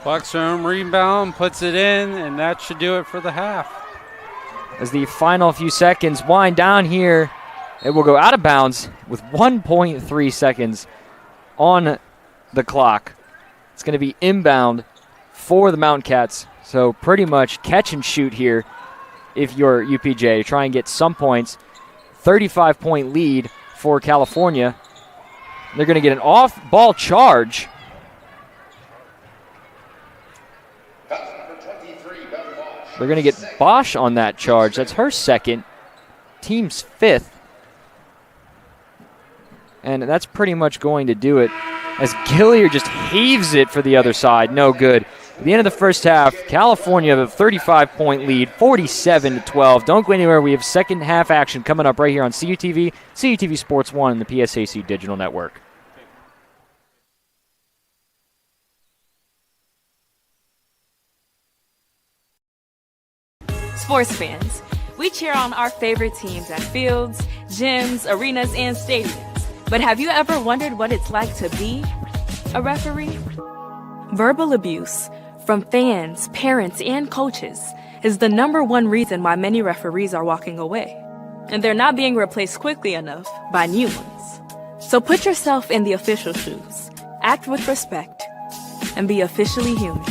Buckstrom rebound, puts it in, and that should do it for the half. As the final few seconds wind down here, it will go out of bounds with 1.3 seconds on the clock. It's going to be inbound for the Mountain Cats, so pretty much catch and shoot here if you're UPJ. Try and get some points. 35-point lead for California. They're going to get an off-ball charge. They're going to get Bosch on that charge. That's her second, team's fifth. And that's pretty much going to do it as Gilliard just heaves it for the other side. No good. At the end of the first half, California have a 35-point lead, 47-12. Don't go anywhere. We have second half action coming up right here on CUTV, CUTV Sports 1, and the PSAC Digital Network. Sports fans, we cheer on our favorite teams at fields, gyms, arenas, and stadiums. But have you ever wondered what it's like to be a referee? Verbal abuse from fans, parents, and coaches is the #1 reason why many referees are walking away. And they're not being replaced quickly enough by new ones. So put yourself in the official shoes, act with respect, and be officially human.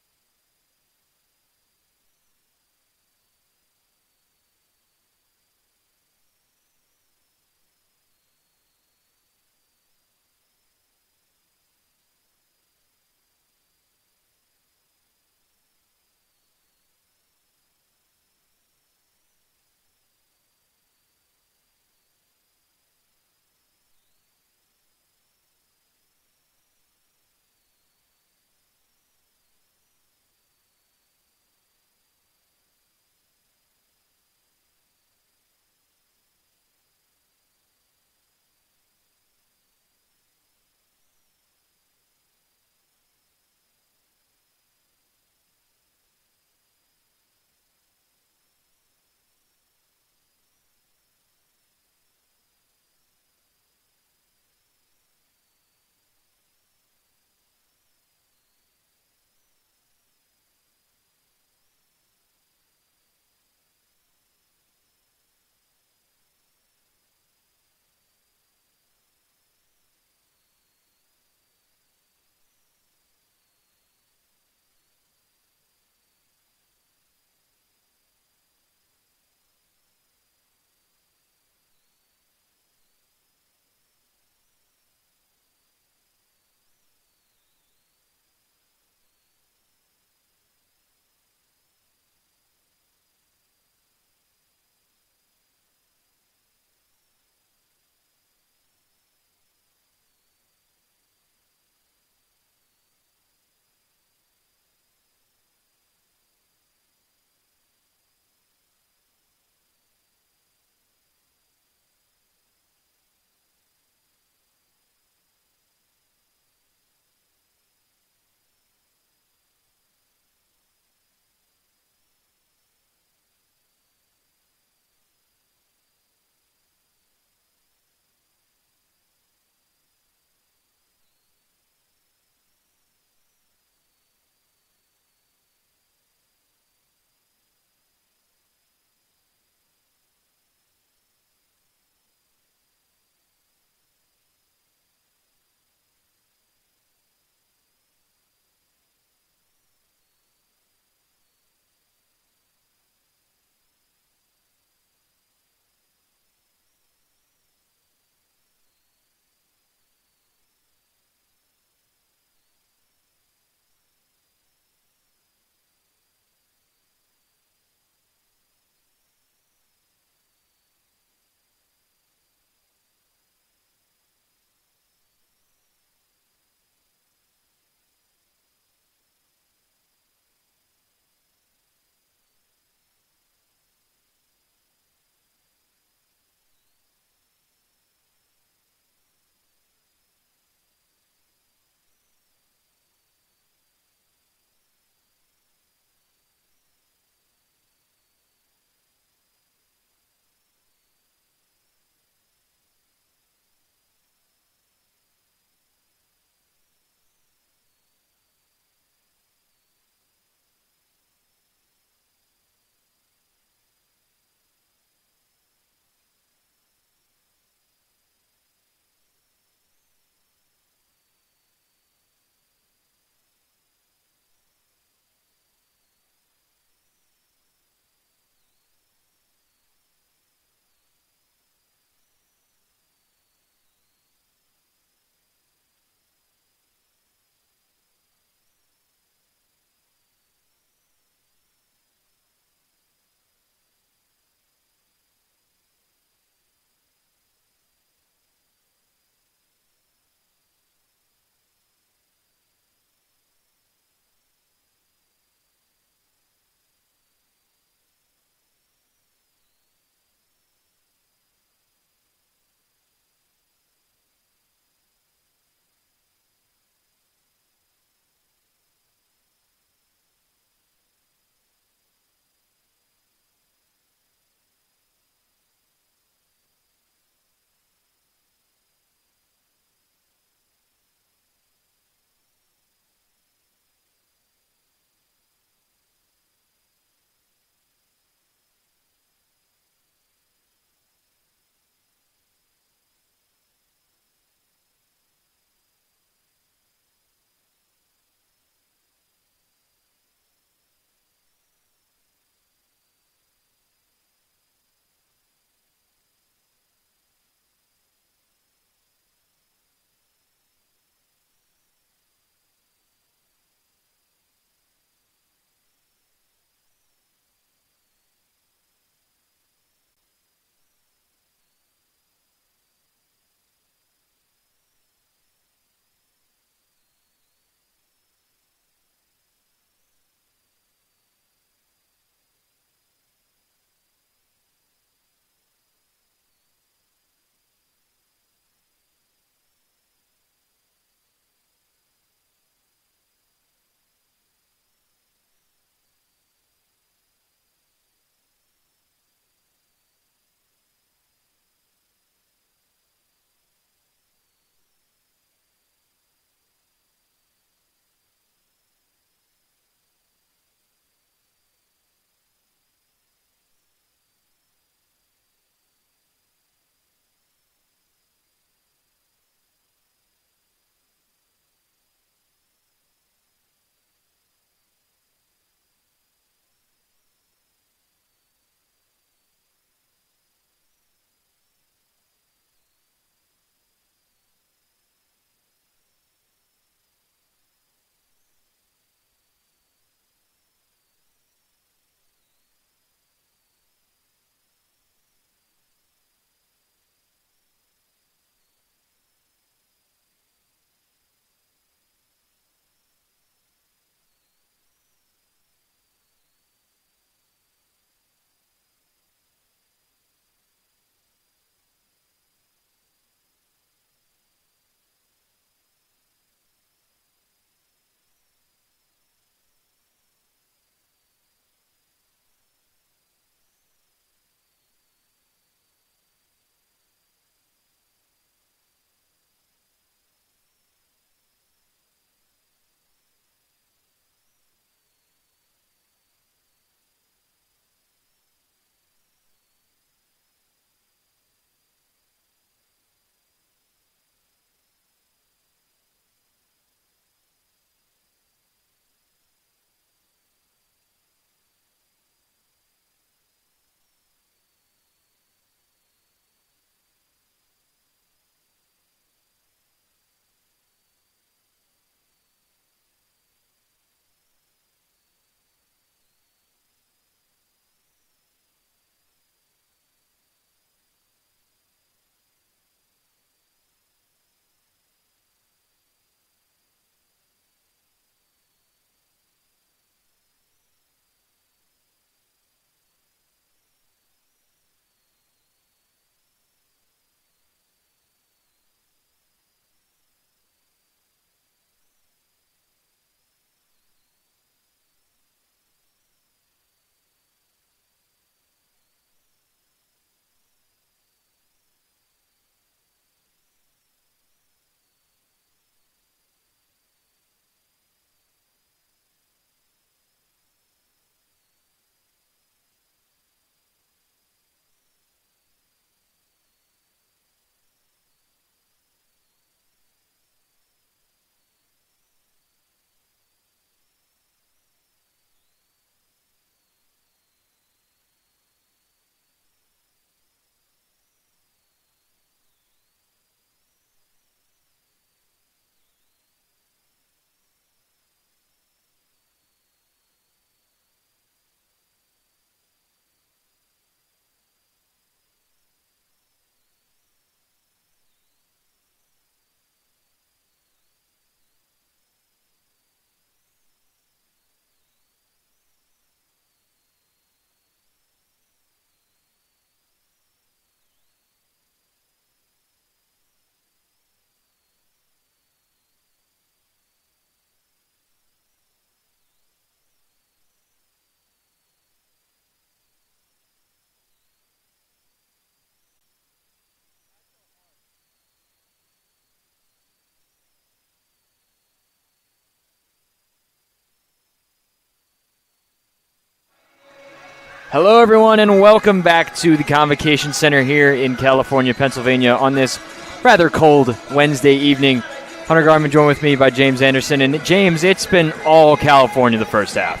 Hello, everyone, and welcome back to the Convocation Center here in California, Pennsylvania on this rather cold Wednesday evening. Hunter Garman joined with me by James Anderson. And James, it's been all California the first half.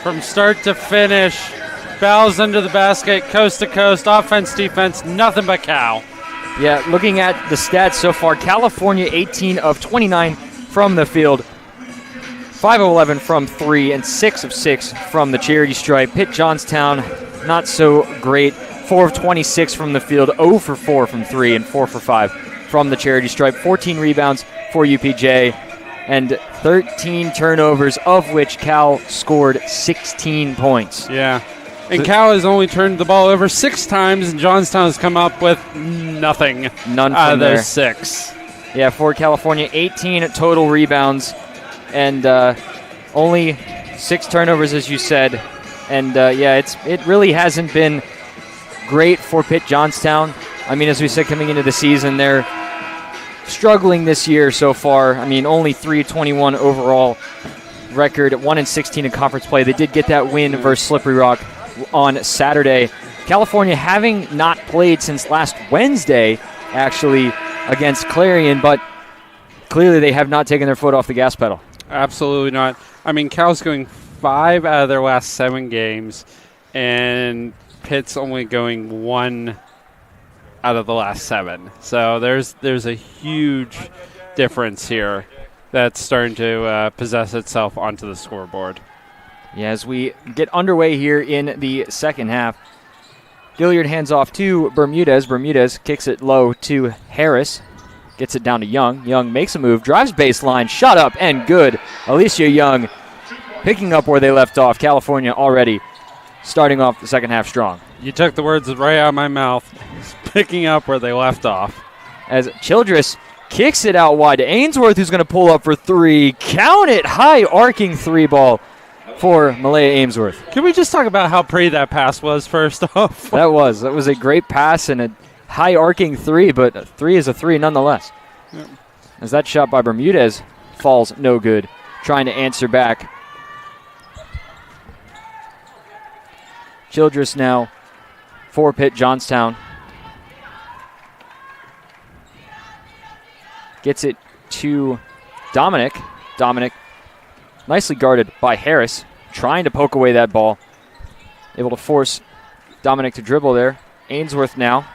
From start to finish, fouls under the basket, coast to coast, offense, defense, nothing but Cal. Yeah, looking at the stats so far, California 18 of 29 from the field, 5 of 11 from 3, and 6 of 6 from the charity stripe. Pitt-Johnstown, not so great. 4 of 26 from the field, 0 for 4 from 3, and 4 for 5 from the charity stripe. 14 rebounds for UPJ, and 13 turnovers, of which Cal scored 16 points. Yeah. And Cal has only turned the ball over 6 times, and Johnstown has come up with nothing. None out from of there. those 6. Yeah, for California, 18 total rebounds, and only 6 turnovers, as you said. And it really hasn't been great for Pitt-Johnstown. I mean, as we said coming into the season, they're struggling this year so far. I mean, only 3-21 overall record, 1-16 in conference play. They did get that win versus Slippery Rock on Saturday. California having not played since last Wednesday, actually, against Clarion, but clearly they have not taken their foot off the gas pedal. Absolutely not. I mean, Cal's going 5 out of their last 7 games, and Pitt's only going 1 out of the last 7. So there's a huge difference here that's starting to possess itself onto the scoreboard. Yeah, as we get underway here in the second half, Gilliard hands off to Bermudez. Bermudez kicks it low to Harris. Gets it down to Young. Young makes a move, drives baseline, shot up, and good. Alicia Young picking up where they left off. California already starting off the second half strong. You took the words right out of my mouth. Picking up where they left off. As Childress kicks it out wide to Ainsworth, who's going to pull up for 3. Count it! High arcing 3 ball for Malaya Ainsworth. Can we just talk about how pretty that pass was first off? That was a great pass and a high arcing 3, but a 3 is a 3 nonetheless. Yep. As that shot by Bermudez falls no good. Trying to answer back. Childress now for Pitt-Johnstown. Gets it to Dominic. Dominic nicely guarded by Harris. Trying to poke away that ball. Able to force Dominic to dribble there. Ainsworth now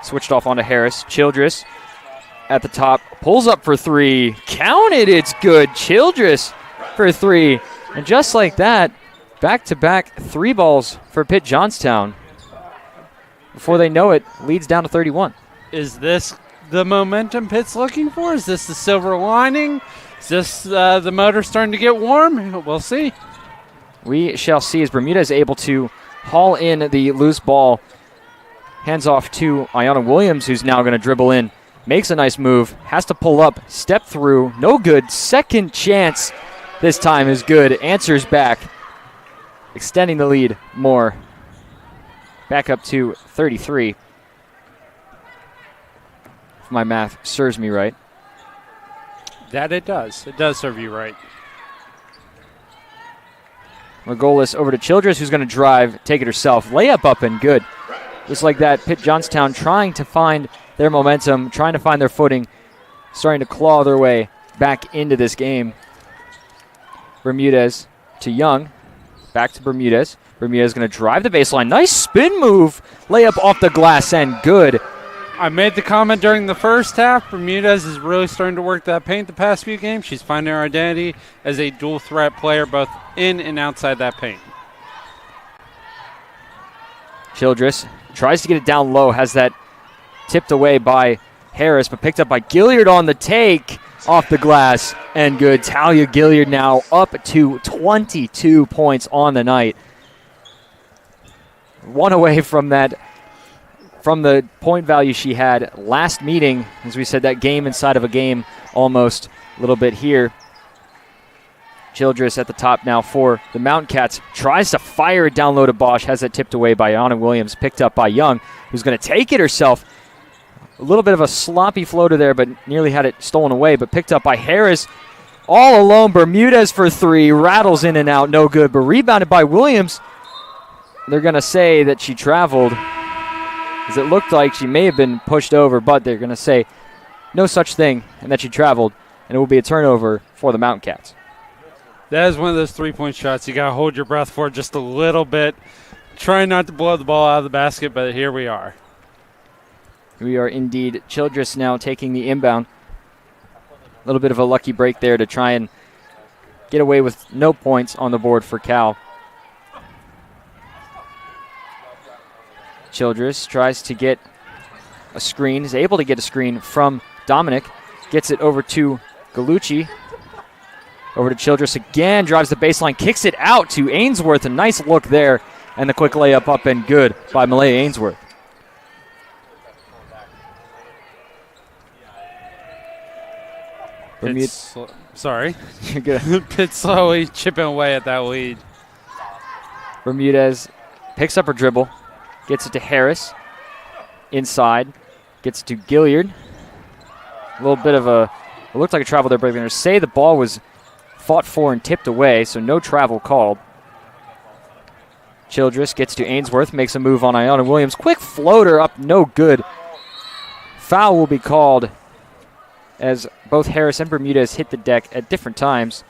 switched off onto Harris. Childress at the top. Pulls up for 3. Count it, it's good. Childress for 3. And just like that, back-to-back 3 balls for Pitt-Johnstown. Before they know it, leads down to 31. Is this the momentum Pitt's looking for? Is this the silver lining? Is this the motor starting to get warm? We'll see. We shall see as Bermudez able to haul in the loose ball. Hands off to Ayanna Williams, who's now going to dribble in. Makes a nice move. Has to pull up. Step through. No good. Second chance. This time is good. Answers back. Extending the lead more. Back up to 33. If my math serves me right. That it does. It does serve you right. Margolis over to Childress, who's going to drive, take it herself. Layup up and good. Just like that, Pitt-Johnstown trying to find their momentum, trying to find their footing, starting to claw their way back into this game. Bermudez to Young. Back to Bermudez. Bermudez going to drive the baseline. Nice spin move. Layup off the glass and good. I made the comment during the first half. Bermudez is really starting to work that paint the past few games. She's finding her identity as a dual threat player both in and outside that paint. Childress tries to get it down low. Has that tipped away by Harris, but picked up by Gilliard on the take. Off the glass and good. Talia Gilliard now up to 22 points on the night. One away from that, from the point value she had last meeting. As we said, that game inside of a game almost a little bit here. Childress at the top now for the Mountain Cats. Tries to fire it down low to Bosch. Has it tipped away by Anna Williams. Picked up by Young, who's going to take it herself. A little bit of a sloppy floater there, but nearly had it stolen away, but picked up by Harris. All alone, Bermudez for 3. Rattles in and out, no good, but rebounded by Williams. they're going to say that she traveled, as it looked like she may have been pushed over, but they're going to say no such thing and that she traveled, and it will be a turnover for the Mountain Cats. That is one of those three-point shots you got to hold your breath for just a little bit. Try not to blow the ball out of the basket, but here we are. We are indeed. Childress now taking the inbound. A little bit of a lucky break there to try and get away with no points on the board for Cal. Childress tries to get a screen, is able to get a screen from Dominic, gets it over to Gallucci. Over to Childress again, drives the baseline, kicks it out to Ainsworth. A nice look there, and the quick layup up and good by Malaya Ainsworth. Sorry. You're good. Pitt slowly chipping away at that lead. Bermudez picks up her dribble, gets it to Harris. Inside, gets it to Gilliard. A little bit of it looked like a travel there, but I'm going to say the ball was fought for and tipped away, so no travel called. Childress gets to Ainsworth, makes a move on Iona Williams. Quick floater up, no good. Foul will be called as both Harris and Bermudez hit the deck at different times.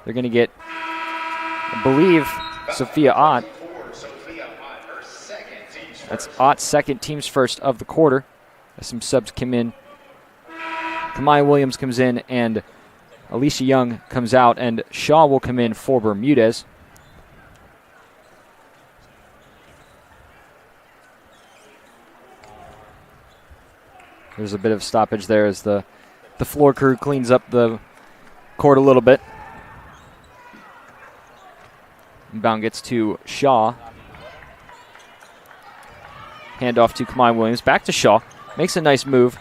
They're going to get, I believe, Sophia Ott. That's Ott's second, team's first of the quarter. As some subs come in. Kamaya Williams comes in, and Alicia Young comes out, and Shaw will come in for Bermudez. There's a bit of stoppage there as the floor crew cleans up the court a little bit. Inbound gets to Shaw. Handoff to Kamai Williams. Back to Shaw. Makes a nice move.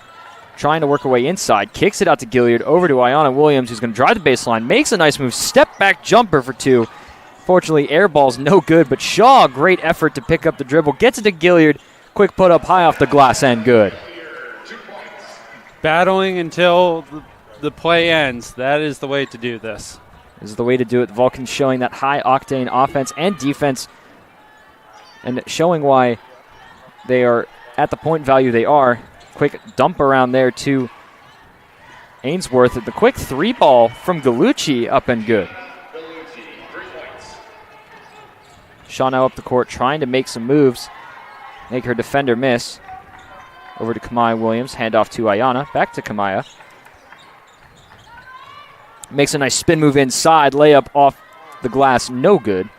Trying to work her way inside. Kicks it out to Gilliard. Over to Iona Williams, who's going to drive the baseline. Makes a nice move. Step back jumper for two. Fortunately, air ball's no good, but Shaw, great effort to pick up the dribble. Gets it to Gilliard. Quick put up high off the glass and good. Battling until the play ends. That is the way to do this. This is the way to do it. The Vulcans showing that high-octane offense and defense and showing why they are at the point value they are. Quick dump around there to Ainsworth. The quick three ball from Gallucci up and good. Shaw now up the court trying to make some moves. Make her defender miss. Over to Kamaya Williams. Handoff to Ayana. Back to Kamaya. Makes a nice spin move inside. Layup off the glass. No good.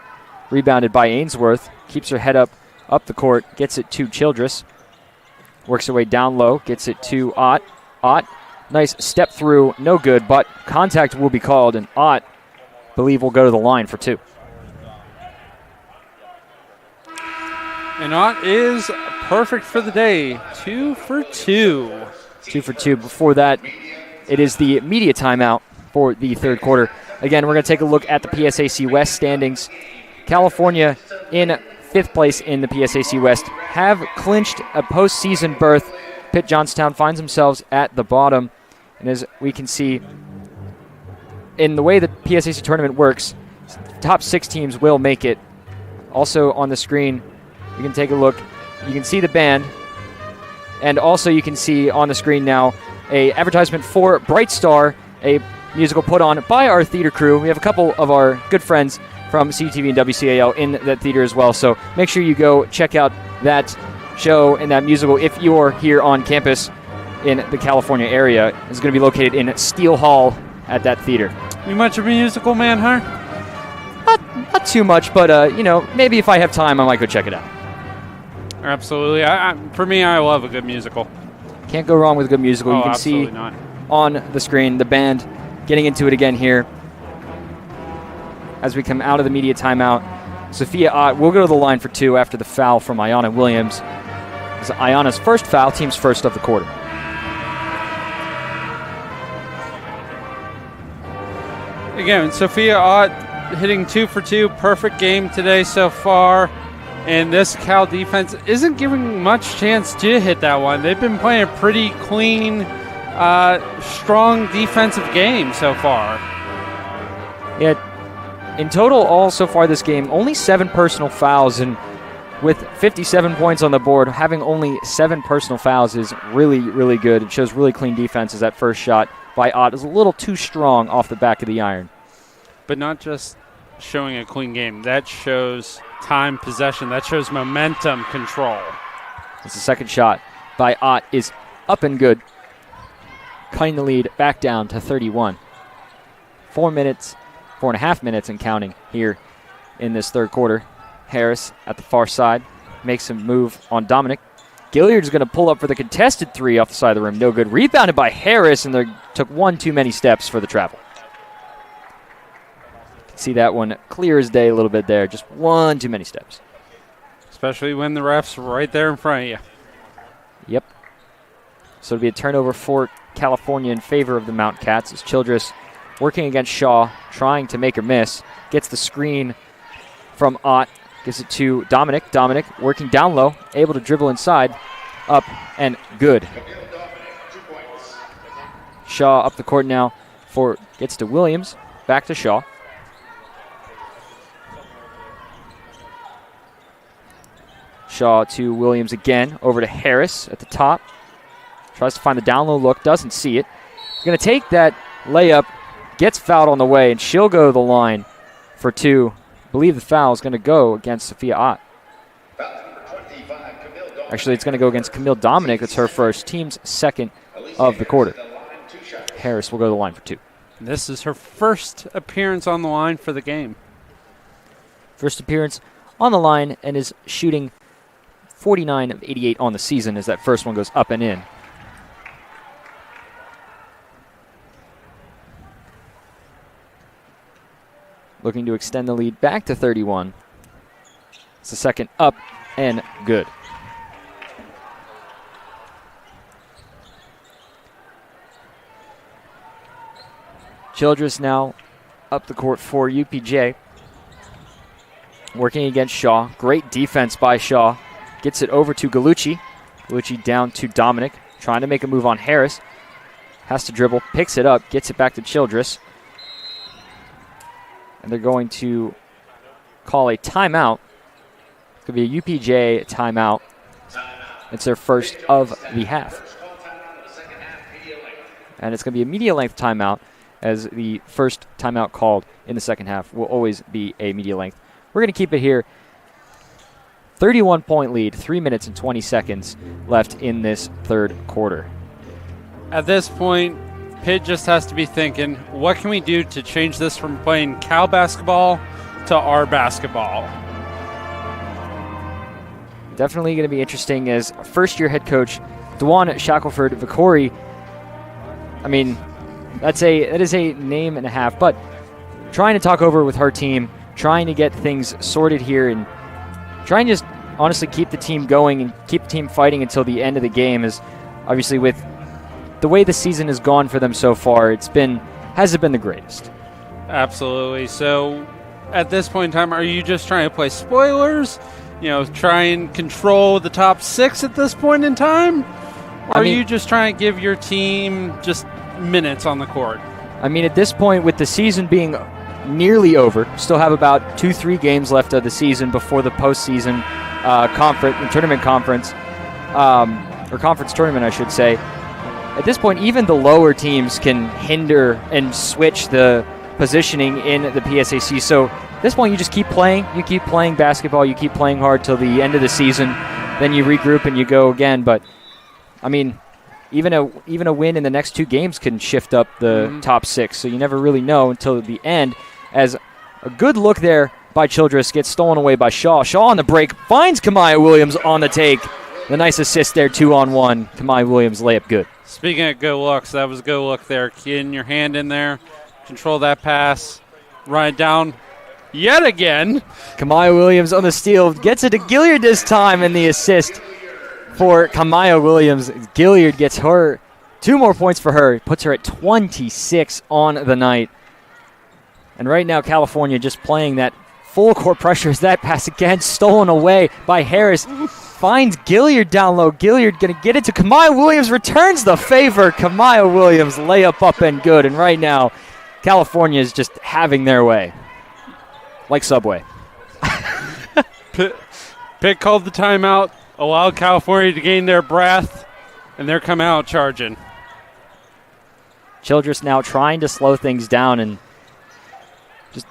Rebounded by Ainsworth. Keeps her head up the court. Gets it to Childress. Works her way down low. Gets it to Ott. Ott. Nice step through. No good, but contact will be called, and Ott, believe, will go to the line for two. And Ott is perfect for the day. 2 for 2. 2 for 2. Before that, it is the media timeout for the third quarter. Again, we're going to take a look at the PSAC West standings. California in 5th place in the PSAC West have clinched a postseason berth. Pitt-Johnstown finds themselves at the bottom. And as we can see, in the way the PSAC tournament works, top 6 teams will make it. Also on the screen, you can take a look. You can see the band. And also you can see on the screen now a advertisement for Bright Star, a musical put on by our theater crew. We have a couple of our good friends from CTV and WCAL in that theater as well. So make sure you go check out that show and that musical if you're here on campus in the California area. It's going to be located in Steele Hall at that theater. You much of a musical man, huh? Not too much, but maybe if I have time, I might go check it out. Absolutely. For me, I love a good musical. Can't go wrong with a good musical. You can see not. on the screen the band getting into it again here as we come out of the media timeout. Sophia Ott will go to the line for two after the foul from Iona Williams. It's Iona's first foul, team's first of the quarter. Again, Sophia Ott hitting 2 for 2. Perfect game today so far. And this Cal defense isn't giving much chance to hit that one. They've been playing a pretty clean, strong defensive game so far. Yeah, in total, all so far this game, only 7 personal fouls, and with 57 points on the board, having only 7 personal fouls is really, really good. It shows really clean defense as that first shot by Ott is a little too strong off the back of the iron. But not just showing a clean game. That shows time, possession. That shows momentum control. It's the second shot by Ott is up and good. Cutting the lead back down to 31. 4.5 minutes and counting here in this third quarter. Harris at the far side makes a move on Dominic. Gilliard's going to pull up for the contested 3 off the side of the rim. No good. Rebounded by Harris, and they took one too many steps for the travel. See that one clear as day a little bit there. Just one too many steps. Especially when the ref's right there in front of you. Yep. So it'll be a turnover for California in favor of the Mount Cats as Childress working against Shaw, trying to make her miss. Gets the screen from Ott. Gives it to Dominic. Dominic working down low, able to dribble inside. Up and good. Shaw up the court now gets to Williams. Back to Shaw. Shaw to Williams again. Over to Harris at the top. Tries to find the down low look. Doesn't see it. Going to take that layup. Gets fouled on the way, and she'll go to the line for 2. I believe the foul is going to go against Sophia Ott. Actually, it's going to go against Camille Dominic. That's her first. Team's second of the quarter. Harris will go to the line for 2. This is her first appearance on the line for the game. First appearance on the line and is shooting 49 of 88 on the season as that first one goes up and in. Looking to extend the lead back to 31. It's the second up and good. Childress now up the court for UPJ. Working against Shaw. Great defense by Shaw. Gets it over to Gallucci. Gallucci down to Dominic. Trying to make a move on Harris. Has to dribble. Picks it up. Gets it back to Childress. And they're going to call a timeout. It's going to be a UPJ timeout. It's their first of the half. And it's going to be a media length timeout, as the first timeout called in the second half will always be a media length. We're going to keep it here. 31-point lead, 3 minutes and 20 seconds left in this third quarter. At this point, Pitt just has to be thinking, what can we do to change this from playing Cal basketball to our basketball? Definitely going to be interesting as first-year head coach Dwan Shackelford-Vicori. I mean, that is a name and a half, but trying to talk over with her team, trying to get things sorted here, and trying to just honestly keep the team going and keep the team fighting until the end of the game is obviously with the way the season has gone for them so far, hasn't been the greatest. Absolutely. So at this point in time, are you just trying to play spoilers? Try and control the top 6 at this point in time? Or are you just trying to give your team just minutes on the court? I mean, at this point, with the season being nearly over, still have about 2-3 games left of the season before the postseason tournament conference, or conference tournament, I should say. At this point, even the lower teams can hinder and switch the positioning in the PSAC. So at this point, you just keep playing. You keep playing basketball. You keep playing hard till the end of the season. Then you regroup and you go again. But, I mean, even a win in the next 2 games can shift up the top 6. So you never really know until the end. As a good look there by Childress gets stolen away by Shaw. Shaw on the break finds Kamaya Williams on the take. The nice assist there, 2-on-1. Kamaya Williams layup good. Speaking of good looks, that was a good look there. Getting your hand in there, control that pass, run it down yet again. Kamaya Williams on the steal, gets it to Gilliard this time, and the assist for Kamaya Williams. Gilliard gets her 2 more points for her, puts her at 26 on the night. And right now, California just playing that full court pressure as that pass again stolen away by Harris. Finds Gilliard down low. Gilliard going to get it to Kamaya Williams. Returns the favor. Kamaya Williams layup up and good. And right now, California is just having their way. like Subway. Pitt called the timeout, allowed California to gain their breath, and they're coming out charging. Childress now trying to slow things down and just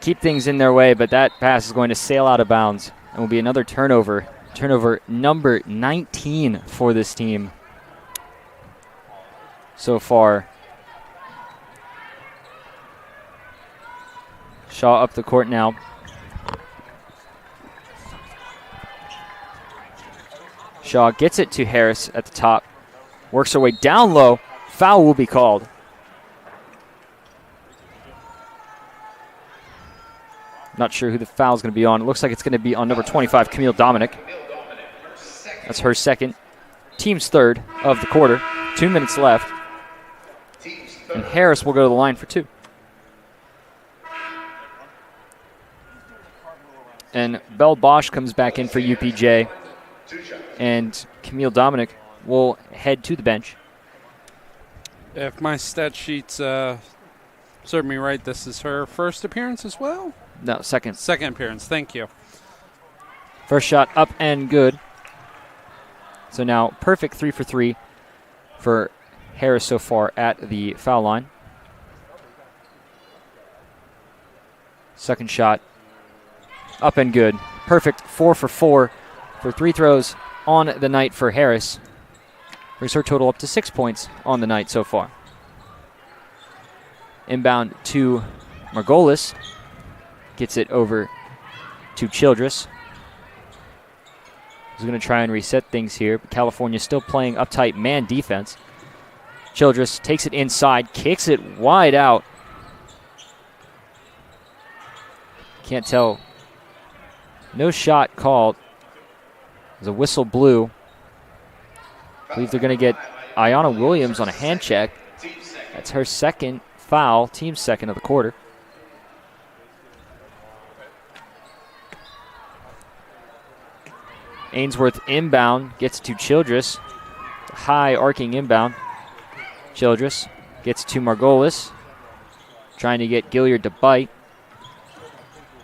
keep things in their way, but that pass is going to sail out of bounds and will be another turnover. Turnover number 19 for this team so far. Shaw up the court now. Shaw gets it to Harris at the top. Works her way down low. Foul will be called. Not sure who the foul is going to be on. It looks like it's going to be on number 25, Camille Dominic. That's her second. Team's third of the quarter. 2 minutes left. And Harris will go to the line for 2. And Belle Bosch comes back in for UPJ. And Camille Dominic will head to the bench. If my stat sheets serve me right, this is her first appearance as well? No, second. Second appearance, thank you. First shot up and good. So now perfect 3 for 3 for Harris so far at the foul line. Second shot up and good. Perfect 4 for 4 for 3 throws on the night for Harris. Brings her total up to 6 points on the night so far. Inbound to Margolis. Gets it over to Childress. He's going to try and reset things here, but California still playing uptight man defense. Childress takes it inside, kicks it wide out. Can't tell. No shot called. There's a whistle blew. I believe they're going to get Ayanna Williams on a hand check. That's her second foul, team's second of the quarter. Ainsworth inbound, gets to Childress. High arcing inbound. Childress gets to Margolis. Trying to get Gilliard to bite.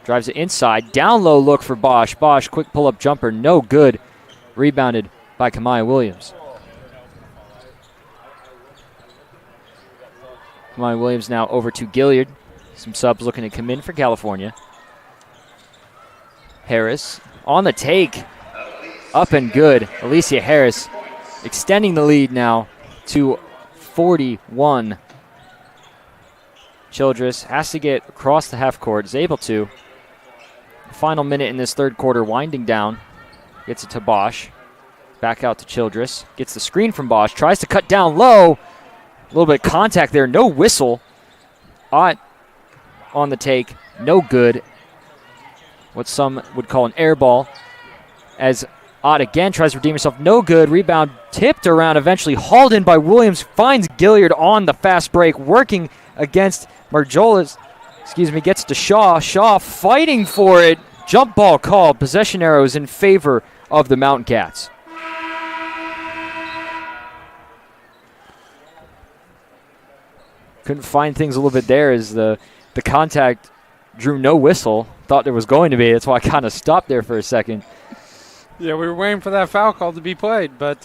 Drives it inside. Down low look for Bosch. Bosch, quick pull-up jumper, no good. Rebounded by Kamaya Williams. Kamaya Williams now over to Gilliard. Some subs looking to come in for California. Harris on the take. Up and good. Alicia Harris extending the lead now to 41. Childress has to get across the half court. Is able to. Final minute in this third quarter, winding down. Gets it to Bosch. Back out to Childress. Gets the screen from Bosch. Tries to cut down low. A little bit of contact there. No whistle. Ott on the take. No good. What some would call an air ball. As Ott again tries to redeem himself. No good. Rebound tipped around. Eventually hauled in by Williams. Finds Gilliard on the fast break. Working against Margolis. Gets to Shaw. Shaw fighting for it. Jump ball called. Possession arrows in favor of the Mountain Cats. Couldn't find things a little bit there as the contact drew no whistle. Thought there was going to be. That's why I kind of stopped there for a second. Yeah, we were waiting for that foul call to be played, but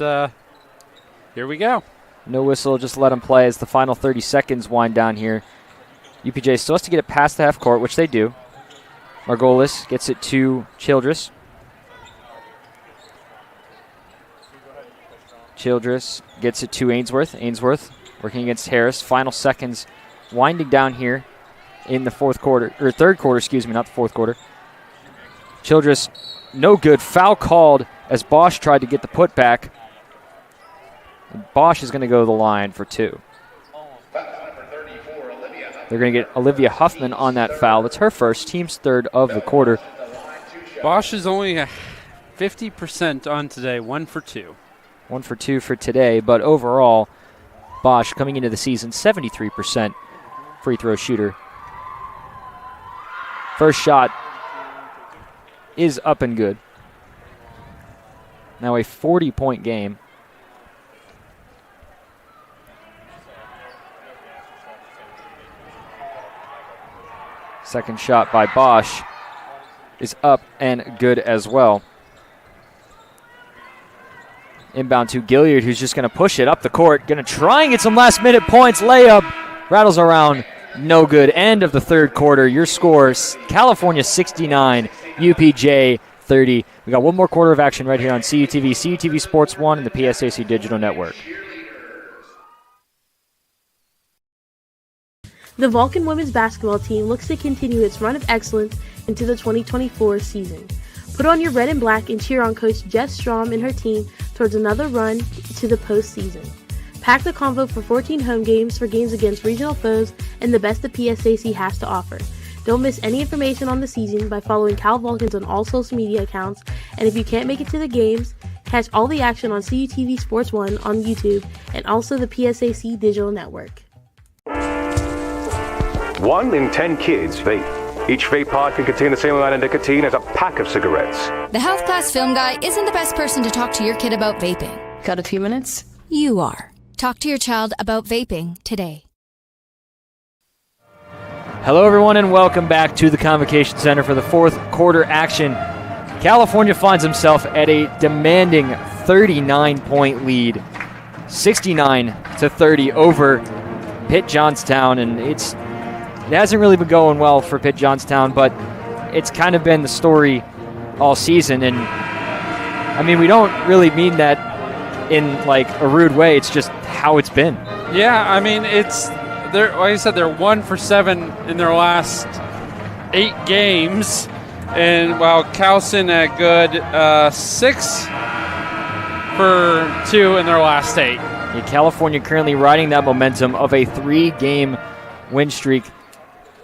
here we go. No whistle, just let them play as the final 30 seconds wind down here. UPJ still has to get it past the half court, which they do. Margolis gets it to Childress. Childress gets it to Ainsworth. Ainsworth working against Harris. Final seconds winding down here in the fourth quarter, or third quarter, not the fourth quarter. Childress, no good. Foul called as Bosch tried to get the putback. And Bosch is going to go to the line for 2. They're going to get Olivia Huffman on that foul. That's her first, team's third of the quarter. Bosch is only 50% on today, 1 for 2. 1 for 2 for today, but overall, Bosch coming into the season, 73% free throw shooter. First shot is up and good. Now a 40-point game. Second shot by Bosch is up and good as well. Inbound to Gilliard, who's just going to push it up the court. Going to try and get some last-minute points. Layup rattles around. No good. End of the third quarter. Your scores, California 69, UPJ 30. We got one more quarter of action right here on CUTV, CUTV Sports 1, and the PSAC Digital Network. The Vulcan women's basketball team looks to continue its run of excellence into the 2024 season. Put on your red and black and cheer on Coach Jess Strom and her team towards another run to the postseason. Pack the convo for 14 home games for games against regional foes and the best the PSAC has to offer. Don't miss any information on the season by following Cal Vulcans on all social media accounts, and if you can't make it to the games, catch all the action on CUTV Sports 1 on YouTube and also the PSAC Digital Network. 1 in 10 kids vape. Each vape pod can contain the same amount of nicotine as a pack of cigarettes. The health class film guy isn't the best person to talk to your kid about vaping. Got a few minutes? You are. Talk to your child about vaping today. Hello, everyone, and welcome back to the Convocation Center for the fourth quarter action. California finds himself at a demanding 39-point lead, 69-30 over Pitt-Johnstown, and it hasn't really been going well for Pitt-Johnstown, but it's kind of been the story all season. And I mean, we don't really mean that in like a rude way. It's just how it's been. Yeah, I mean, like I said, they're 1 for 7 in their last 8 games, and while Calson at good 6 for 2 in their last 8. Yeah, California currently riding that momentum of a 3-game win streak.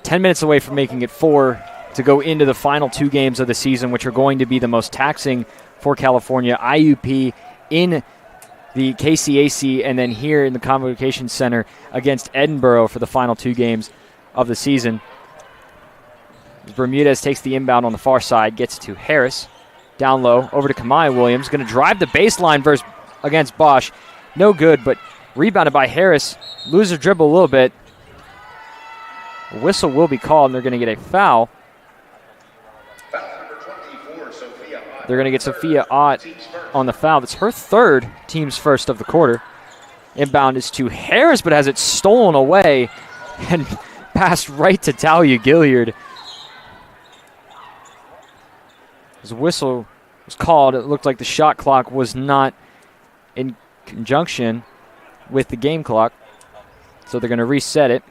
10 minutes away from making it 4 to go into the final 2 games of the season, which are going to be the most taxing for California. IUP in the KCAC, and then here in the Convocation Center against Edinburgh for the final 2 games of the season. Bermudez takes the inbound on the far side, gets to Harris. Down low, over to Kamaya Williams. Going to drive the baseline against Bosch. No good, but rebounded by Harris. Loser dribble a little bit. A whistle will be called, and they're going to get a foul. They're going to get Sophia Ott on the foul. That's her third, team's first of the quarter. Inbound is to Harris, but has it stolen away and passed right to Talia Gilliard. As a whistle was called, it looked like the shot clock was not in conjunction with the game clock, so they're going to reset it.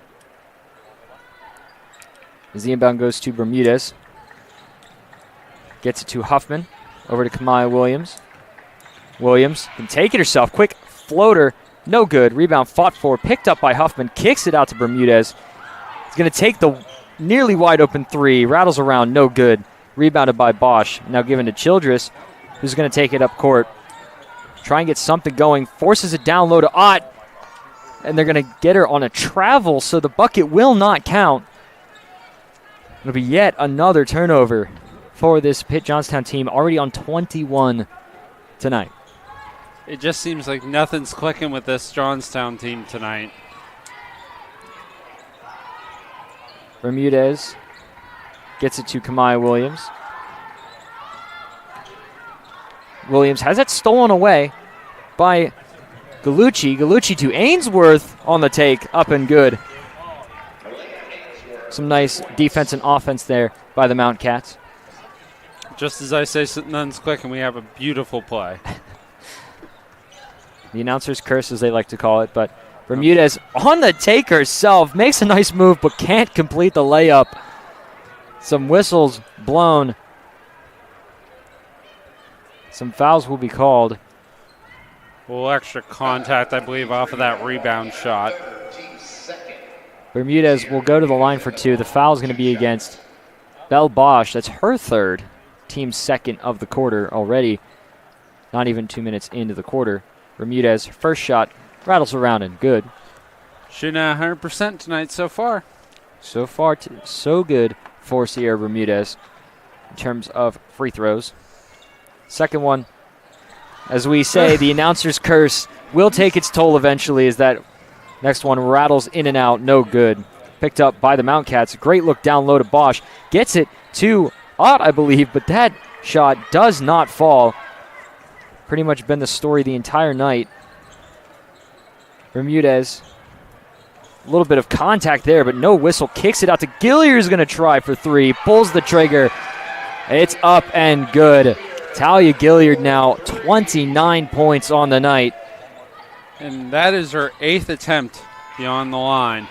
As the inbound goes to Bermudez. Gets it to Huffman. Over to Kamaya Williams. Williams can take it herself. Quick floater. No good. Rebound fought for. Picked up by Huffman. Kicks it out to Bermudez. He's going to take the nearly wide open 3. Rattles around. No good. Rebounded by Bosch. Now given to Childress, who's going to take it up court. Try and get something going. Forces it down low to Ott. And they're going to get her on a travel, so the bucket will not count. It'll be yet another turnover for this Pitt-Johnstown team, already on 21 tonight. It just seems like nothing's clicking with this Johnstown team tonight. Bermudez gets it to Kamaya Williams. Williams has it stolen away by Gallucci. Gallucci to Ainsworth on the take, up and good. Some nice defense and offense there by the Mount Cats. Just as I say nothing's clicking, we have a beautiful play. The announcer's curse, as they like to call it, but Bermudez on the take herself, makes a nice move, but can't complete the layup. Some whistles blown. Some fouls will be called. A little extra contact, I believe, off of that rebound shot. Bermudez will go to the line for 2. The foul is going to be against Belle Bosch. That's her third, team's second of the quarter already. Not even 2 minutes into the quarter. Bermudez, first shot, rattles around and good. Shooting at 100% tonight so far. So far, so good for Sierra Bermudez in terms of free throws. Second one, as we say, the announcer's curse will take its toll eventually as that next one rattles in and out, no good. picked up by the Mount Cats. Great look down low to Bosch. Gets it to Ott, I believe, but that shot does not fall. Pretty much been the story the entire night. Bermudez, a little bit of contact there, but no whistle. Kicks it out to Gilliard's going to try for three. Pulls the trigger. It's up and good. Talia Gilliard now 29 points on the night. And that is her 8th attempt beyond the line.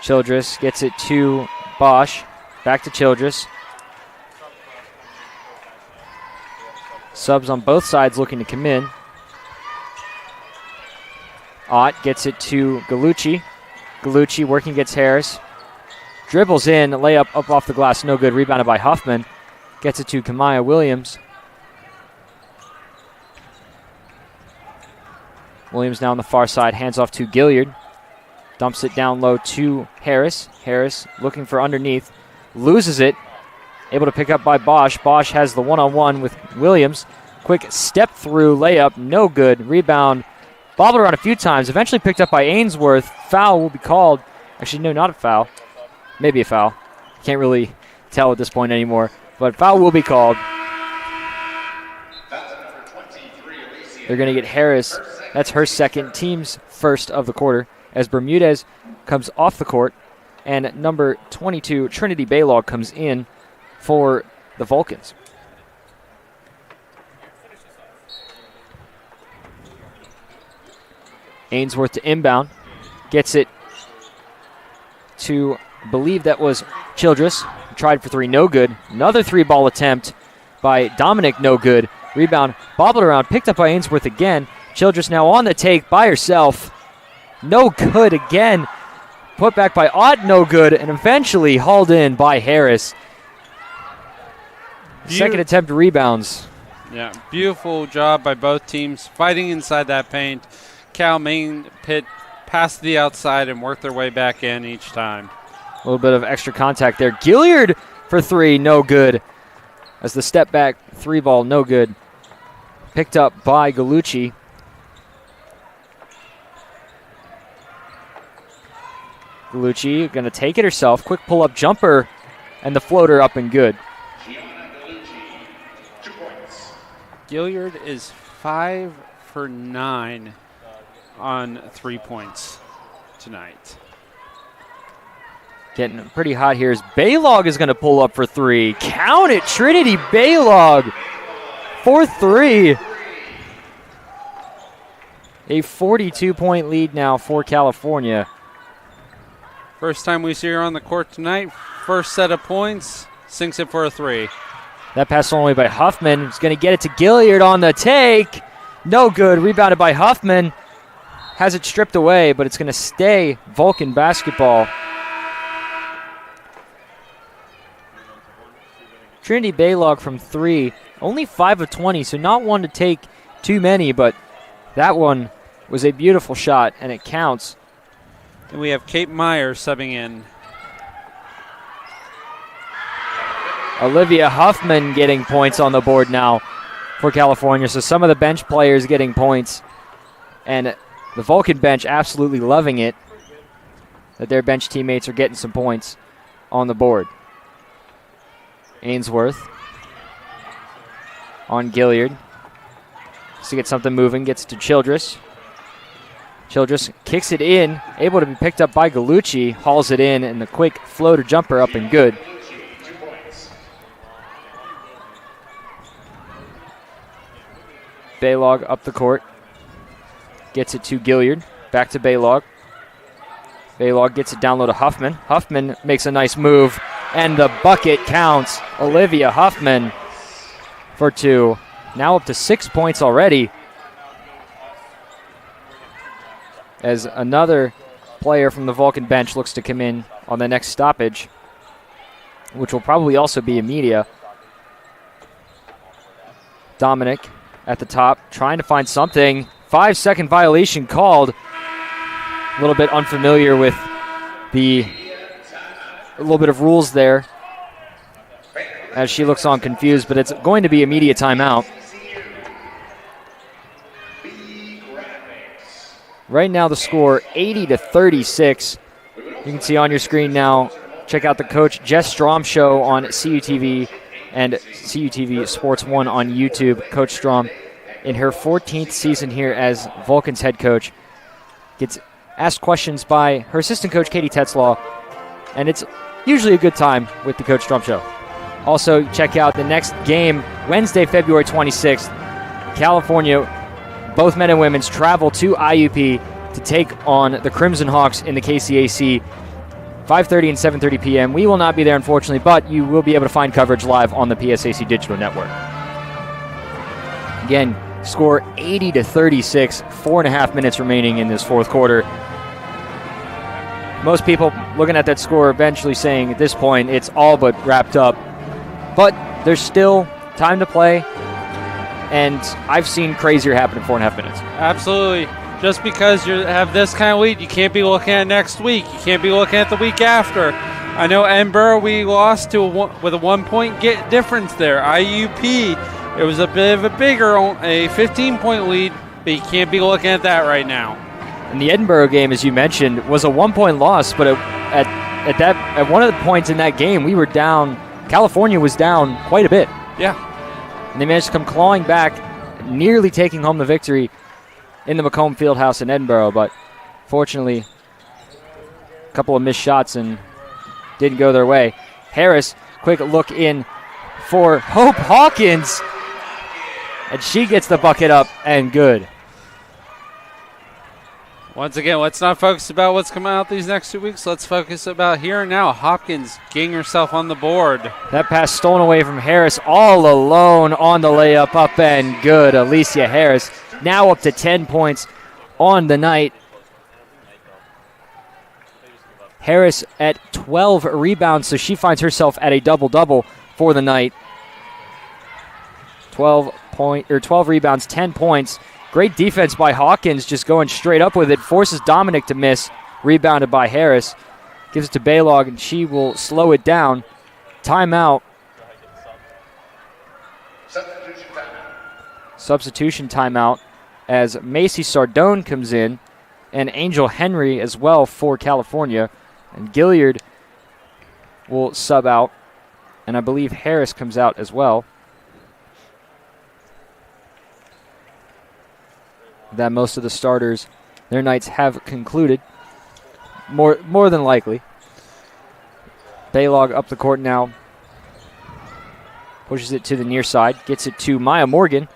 Childress gets it to Bosch. Back to Childress. Subs on both sides looking to come in. Ott gets it to Gallucci. Gallucci working against Harris. Dribbles in, layup up off the glass, no good. Rebounded by Huffman. Gets it to Kamaya Williams. Williams now on the far side, hands off to Gilliard. Dumps it down low to Harris. Harris looking for underneath. Loses it. Able to pick up by Bosch. Bosch has the one-on-one with Williams. Quick step through layup, no good. Rebound, bobbled around a few times. Eventually picked up by Ainsworth. Foul will be called. Actually, no, not a foul. Maybe a foul. Can't really tell at this point anymore. But foul will be called. They're going to get Harris. That's her second, team's first of the quarter, as Bermudez comes off the court. And number 22, Trinity Baylog, comes in for the Vulcans. Ainsworth to inbound. Gets it to, I believe that was Childress. Tried for three, no good. Another three-ball attempt by Dominic, no good. Rebound bobbled around, picked up by Ainsworth again. Childress now on the take by herself. No good again. Put back by Ott, no good. And eventually hauled in by Harris. Second attempt rebounds. Yeah, beautiful job by both teams fighting inside that paint. Cal, Maine, Pitt passed the outside and worked their way back in each time. A little bit of extra contact there. Gilliard for three, no good. As the step back three ball, no good. Picked up by Gallucci. Gallucci going to take it herself. Quick pull-up jumper, and the floater up and good. Gilliard is 5 for 9 on 3 points tonight. Getting pretty hot here as Baylog is going to pull up for three. Count it, Trinity Baylog for three. A 42-point lead now for California. First time we see her on the court tonight. First set of points, sinks it for a three. That pass only by Huffman. He's going to get it to Gilliard on the take. No good. Rebounded by Huffman. Has it stripped away, but it's going to stay Vulcan basketball. Trinity Baylog from three. Only 5 of 20, so not one to take too many, but that one was a beautiful shot, and it counts. And we have Kate Meyer subbing in. Olivia Huffman getting points on the board now for California. So some of the bench players getting points. And the Vulcan bench absolutely loving it that their bench teammates are getting some points on the board. Ainsworth on Gilliard. To get something moving, gets to Childress. Childress kicks it in, able to be picked up by Gallucci, hauls it in, and the quick floater jumper up and good. Baylog up the court. Gets it to Gilliard. Back to Baylog. Baylog gets it down low to Huffman. Huffman makes a nice move, and the bucket counts. Olivia Huffman for two. Now up to 6 points already. As another player from the Vulcan bench looks to come in on the next stoppage, which will probably also be Amelia. Dominic at the top, trying to find something. 5-second violation called. A little bit unfamiliar with a little bit of rules there, as she looks on confused, but it's going to be immediate timeout. Right now the score 80-36. You can see on your screen now. Check out the Coach Jess Strom show on CUTV and CUTV Sports 1 on YouTube. Coach Strom, in her 14th season here as Vulcan's head coach, gets asked questions by her assistant coach, Katie Tetzlaw, and it's usually a good time with the Coach Strom show. Also, check out the next game, Wednesday, February 26th. California, both men and women's, travel to IUP to take on the Crimson Hawks in the KCAC. 5:30 and 7:30 p.m. We will not be there, unfortunately, but you will be able to find coverage live on the PSAC Digital Network. Again, score 80-36, 4.5 minutes remaining in this fourth quarter. Most people looking at that score eventually saying at this point it's all but wrapped up. But there's still time to play, and I've seen crazier happen in 4.5 minutes. Absolutely. Just because you have this kind of lead, you can't be looking at next week. You can't be looking at the week after. I know Edinburgh, we lost with a 1 point difference there. IUP, it was a bit of a bigger, a 15-point lead, but you can't be looking at that right now. And the Edinburgh game, as you mentioned, was a 1 point loss, but at one of the points in that game, we were down. California was down quite a bit. Yeah. And they managed to come clawing back, nearly taking home the victory in the Macomb Fieldhouse in Edinburgh, but fortunately, a couple of missed shots and didn't go their way. Harris, quick look in for Hope Hawkins, and she gets the bucket up and good. Once again, let's not focus about what's coming out these next 2 weeks. Let's focus about here and now. Hopkins getting herself on the board. That pass stolen away from Harris, all alone on the layup, up and good. Alicia Harris now up to 10 points on the night. Harris at 12 rebounds, so she finds herself at a double-double for the night. 12 rebounds, 10 points. Great defense by Hawkins, just going straight up with it. Forces Dominic to miss. Rebounded by Harris. Gives it to Baylog, and she will slow it down. Timeout. Substitution timeout as Macy Sardone comes in, and Angel Henry as well for California. And Gilliard will sub out, and I believe Harris comes out as well. That most of the starters, their nights have concluded, more than likely. Baylog up the court now. Pushes it to the near side. Gets it to Maya Morgan.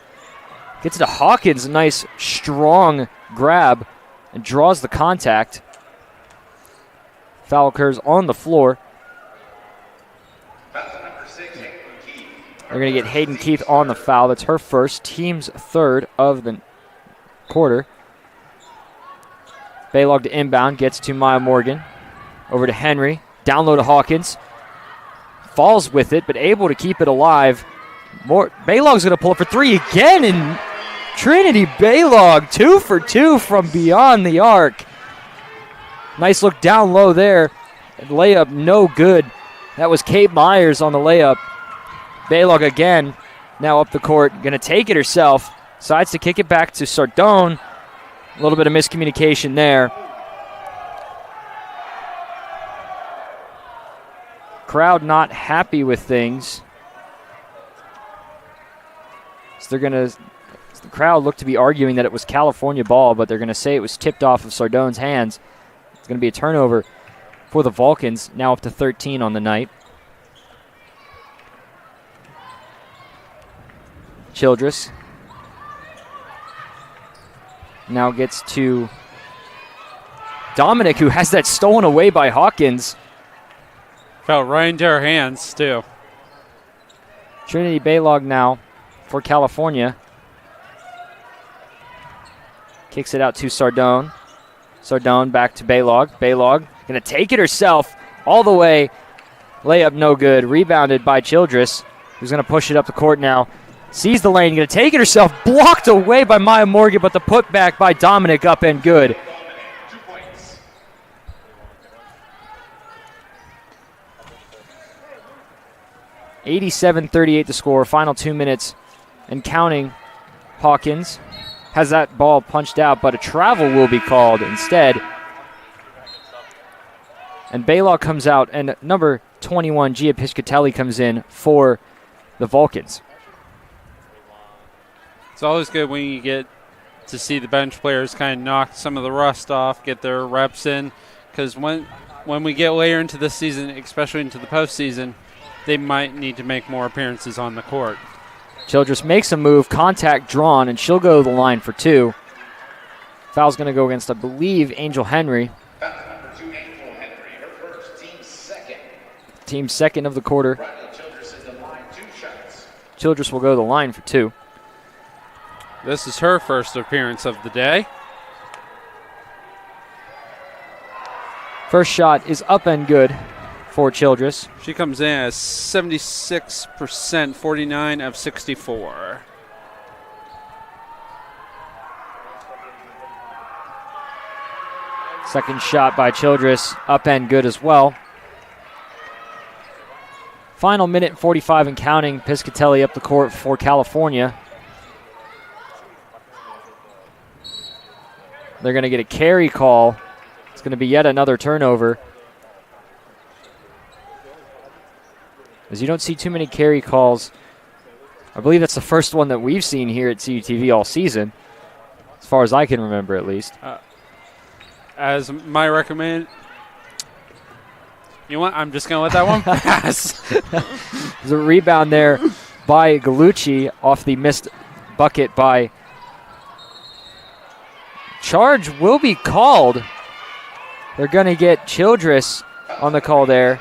Gets it to Hawkins. A nice, strong grab. And draws the contact. Foul occurs on the floor. They're going to get Hayden Keith on the foul. That's her first. Team's third of the quarter. Baylog to inbound. Gets to Maya Morgan. Over to Henry. Down low to Hawkins. Falls with it, but able to keep it alive. Baylog's going to pull it for three again, and Trinity Baylog 2 for 2 from beyond the arc. Nice look down low there. Layup no good. That was Kate Myers on the layup. Baylog again, now up the court, going to take it herself. Decides to kick it back to Sardone. A little bit of miscommunication there. Crowd not happy with things. So the crowd looked to be arguing that it was California ball, but they're going to say it was tipped off of Sardone's hands. It's going to be a turnover for the Vulcans, now up to 13 on the night. Childress now gets to Dominic, who has that stolen away by Hawkins. Fell right into her hands, too. Trinity Baylog now for California. Kicks it out to Sardone. Sardone back to Baylog. Baylog going to take it herself all the way. Layup no good. Rebounded by Childress, who's going to push it up the court now. Sees the lane. Going to take it herself. Blocked away by Maya Morgan, but the putback by Dominic up and good. (87-38) the score. Final 2 minutes and counting. Hawkins has that ball punched out, but a travel will be called instead. And Baylaw comes out, and number 21, Gia Piscatelli, comes in for the Vulcans. It's always good when you get to see the bench players kind of knock some of the rust off, get their reps in, because when we get later into the season, especially into the postseason, they might need to make more appearances on the court. Childress makes a move, contact drawn, and she'll go to the line for 2. Foul's going to go against, I believe, Angel Henry. Team second of the quarter. Childress will go to the line for 2. This is her first appearance of the day. First shot is up and good for Childress. She comes in at 76%, 49 of 64. Second shot by Childress, up and good as well. Final minute 45 and counting. Piscatelli up the court for California. They're going to get a carry call. It's going to be yet another turnover. As you don't see too many carry calls. I believe that's the first one that we've seen here at CUTV all season, as far as I can remember at least. As my recommend, you know what? I'm just going to let that one pass. There's a rebound there by Gallucci off the missed bucket by. Charge will be called. They're going to get Childress on the call there.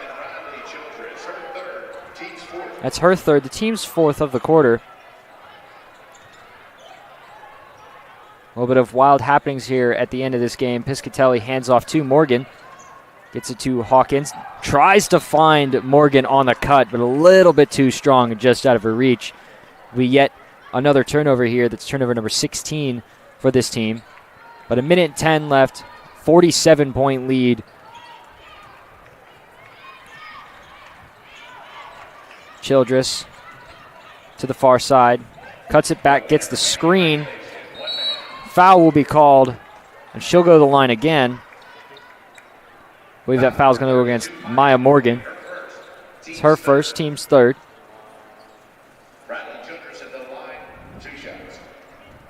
That's her third, the team's fourth of the quarter. A little bit of wild happenings here at the end of this game. Piscatelli hands off to Morgan. Gets it to Hawkins. Tries to find Morgan on the cut, but a little bit too strong and just out of her reach. We yet another turnover here. That's turnover number 16 for this team. But a minute 10 left. 47-point lead. Childress to the far side. Cuts it back, gets the screen. Foul will be called, and she'll go to the line again. I believe that foul's going to go against Maya Morgan. It's her first, team's third.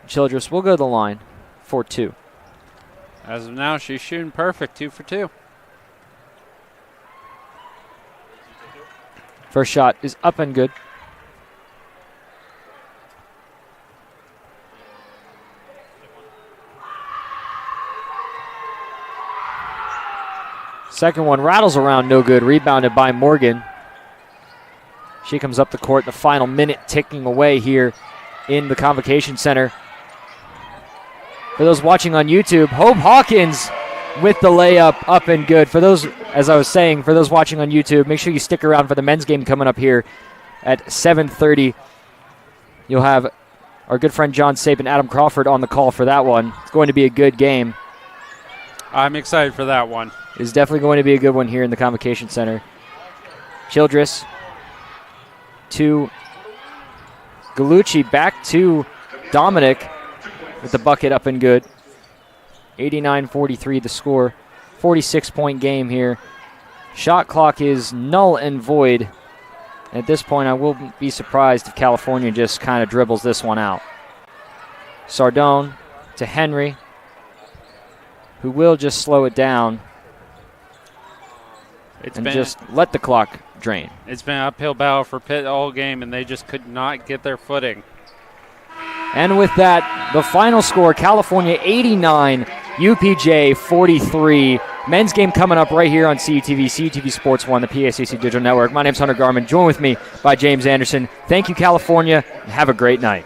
Childress will go to the line for 2. As of now, she's shooting perfect, 2 for 2. First shot is up and good. Second one rattles around, no good. Rebounded by Morgan. She comes up the court, the final minute ticking away here in the Convocation Center. For those watching on YouTube, Hope Hawkins with the layup, up and good. For those, as I was saying, for those watching on YouTube, make sure you stick around for the men's game coming up here at 7:30. You'll have our good friend John Sape and Adam Crawford on the call for that one. It's going to be a good game. I'm excited for that one. It's definitely going to be a good one here in the Convocation Center. Childress to Gallucci, back to Dominic with the bucket, up and good. 89-43 the score. 46-point game here. Shot clock is null and void. At this point, I will be surprised if California just kind of dribbles this one out. Sardone to Henry, who will just slow it down and just let the clock drain. It's been an uphill battle for Pitt all game, and they just could not get their footing. And with that, the final score, California 89, UPJ 43. Men's game coming up right here on CUTV, CUTV Sports 1, the PACC Digital Network. My name's Hunter Garman, joined with me by James Anderson. Thank you, California, and have a great night.